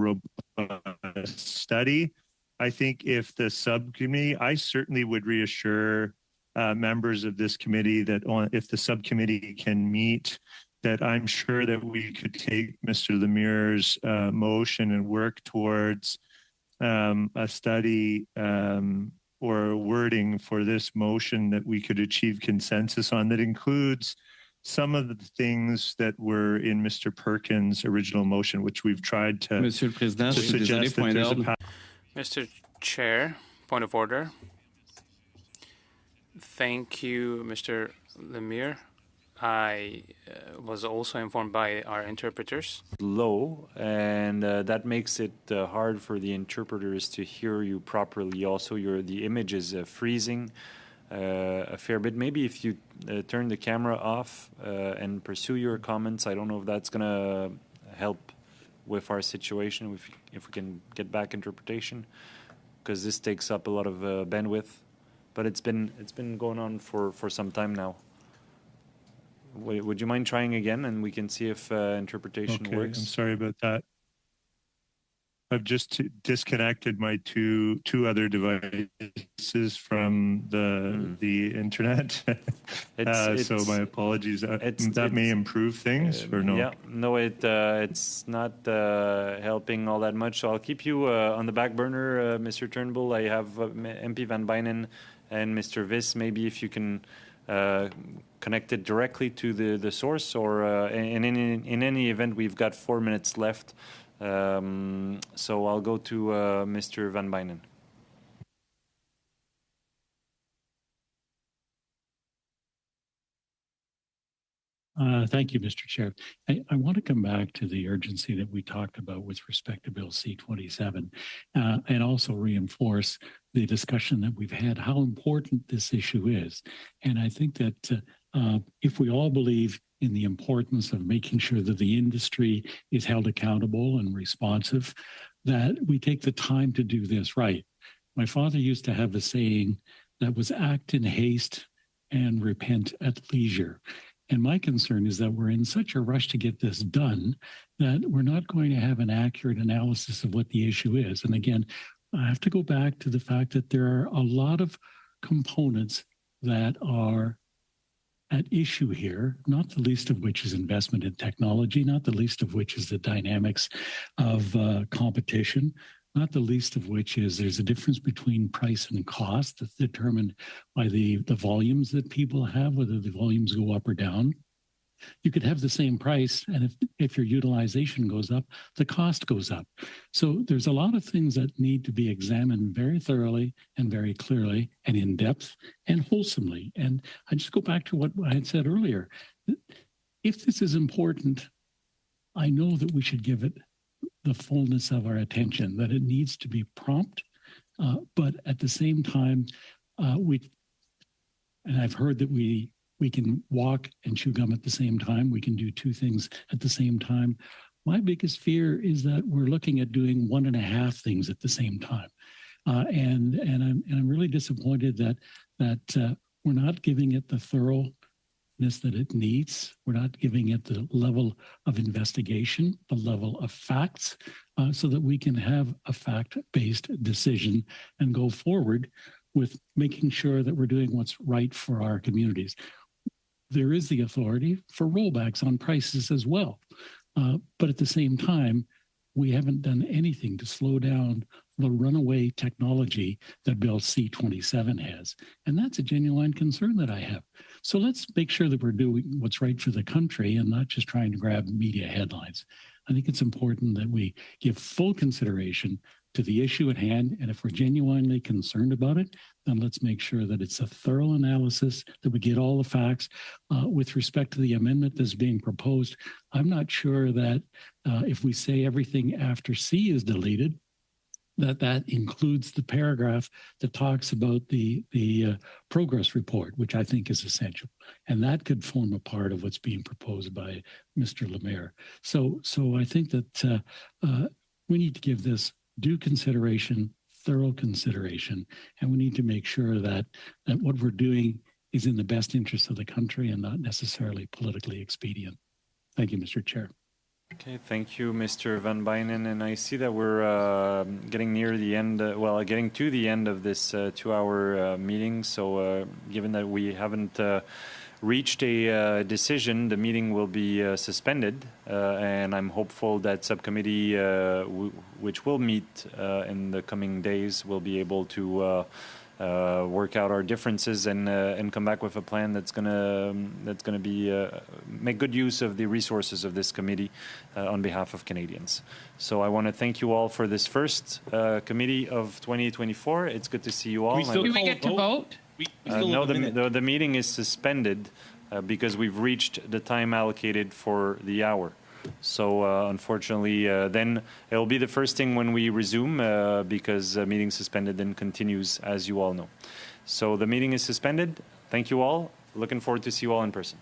robust study. I think if the subcommittee, I certainly would reassure members of this committee that if the subcommittee can meet, that I'm sure that we could take Mr. Lemire's motion and work towards a study or wording for this motion that we could achieve consensus on, that includes some of the things that were in Mr. Perkins' original motion, which we've tried to, Monsieur le Président, to suggest that there's a Mr. Chair, point of order. Thank you, Mr. Lemire. I was also informed by our interpreters. Low, and that makes it hard for the interpreters to hear you properly. Also, the image is freezing a fair bit. Maybe if you turn the camera off and pursue your comments, I don't know if that's going to help with our situation, if we can get back interpretation, because this takes up a lot of bandwidth. But it's been going on for some time now. Would you mind trying again, and we can see if interpretation works? I'm sorry about that. I've just disconnected my two other devices from the internet. So my apologies. That may improve things, or no? Yeah, no, it's not helping all that much. So I'll keep you on the back burner, Mr. Turnbull. I have MP Van Bynen and Mr. Viss. Maybe if you can connect it directly to the source, or in any event, we've got 4 minutes left. So I'll go to Mr. Van Bynen. Thank you, Mr. Chair. I want to come back to the urgency that we talked about with respect to Bill C-27, and also reinforce the discussion that we've had, how important this issue is. And I think that if we all believe in the importance of making sure that the industry is held accountable and responsive, that we take the time to do this right. My father used to have a saying that was act in haste and repent at leisure. And my concern is that we're in such a rush to get this done that we're not going to have an accurate analysis of what the issue is. And again, I have to go back to the fact that there are a lot of components that are at issue here, not the least of which is investment in technology, not the least of which is the dynamics of competition, not the least of which is there's a difference between price and cost that's determined by the volumes that people have, whether the volumes go up or down. You could have the same price, and if your utilization goes up, the cost goes up. So there's a lot of things that need to be examined very thoroughly and very clearly and in depth and wholesomely. And I just go back to what I had said earlier. If this is important, I know that we should give it the fullness of our attention, that it needs to be prompt, but at the same time, and I've heard that we can walk and chew gum at the same time. We can do two things at the same time. My biggest fear is that we're looking at doing 1.5 things at the same time. And I'm really disappointed that we're not giving it the thoroughness that it needs. We're not giving it the level of investigation, the level of facts, so that we can have a fact-based decision and go forward with making sure that we're doing what's right for our communities. There is the authority for rollbacks on prices as well. But at the same time, we haven't done anything to slow down the runaway technology that Bill C-27 has. And that's a genuine concern that I have. So let's make sure that we're doing what's right for the country and not just trying to grab media headlines. I think it's important that we give full consideration to the issue at hand. And if we're genuinely concerned about it, then let's make sure that it's a thorough analysis, that we get all the facts. With respect to the amendment that's being proposed, I'm not sure that if we say everything after C is deleted, that includes the paragraph that talks about the progress report, which I think is essential. And that could form a part of what's being proposed by Mr. Lemaire. So I think that we need to give this due consideration, thorough consideration, and we need to make sure that what we're doing is in the best interest of the country and not necessarily politically expedient. Thank you, Mr. Chair. Okay, thank you, Mr. Van Bynen. And I see that we're getting near the end, getting to the end of this 2-hour meeting. So given that we haven't reached a decision, the meeting will be suspended. And I'm hopeful that subcommittee, which will meet in the coming days, will be able to work out our differences and come back with a plan that's gonna be make good use of the resources of this committee on behalf of Canadians. So I want to thank you all for this first committee of 2024. It's good to see you all. Do we get to vote? No, the meeting is suspended because we've reached the time allocated for the hour. So unfortunately, then it'll be the first thing when we resume because meeting suspended then continues, as you all know. So the meeting is suspended. Thank you all. Looking forward to see you all in person.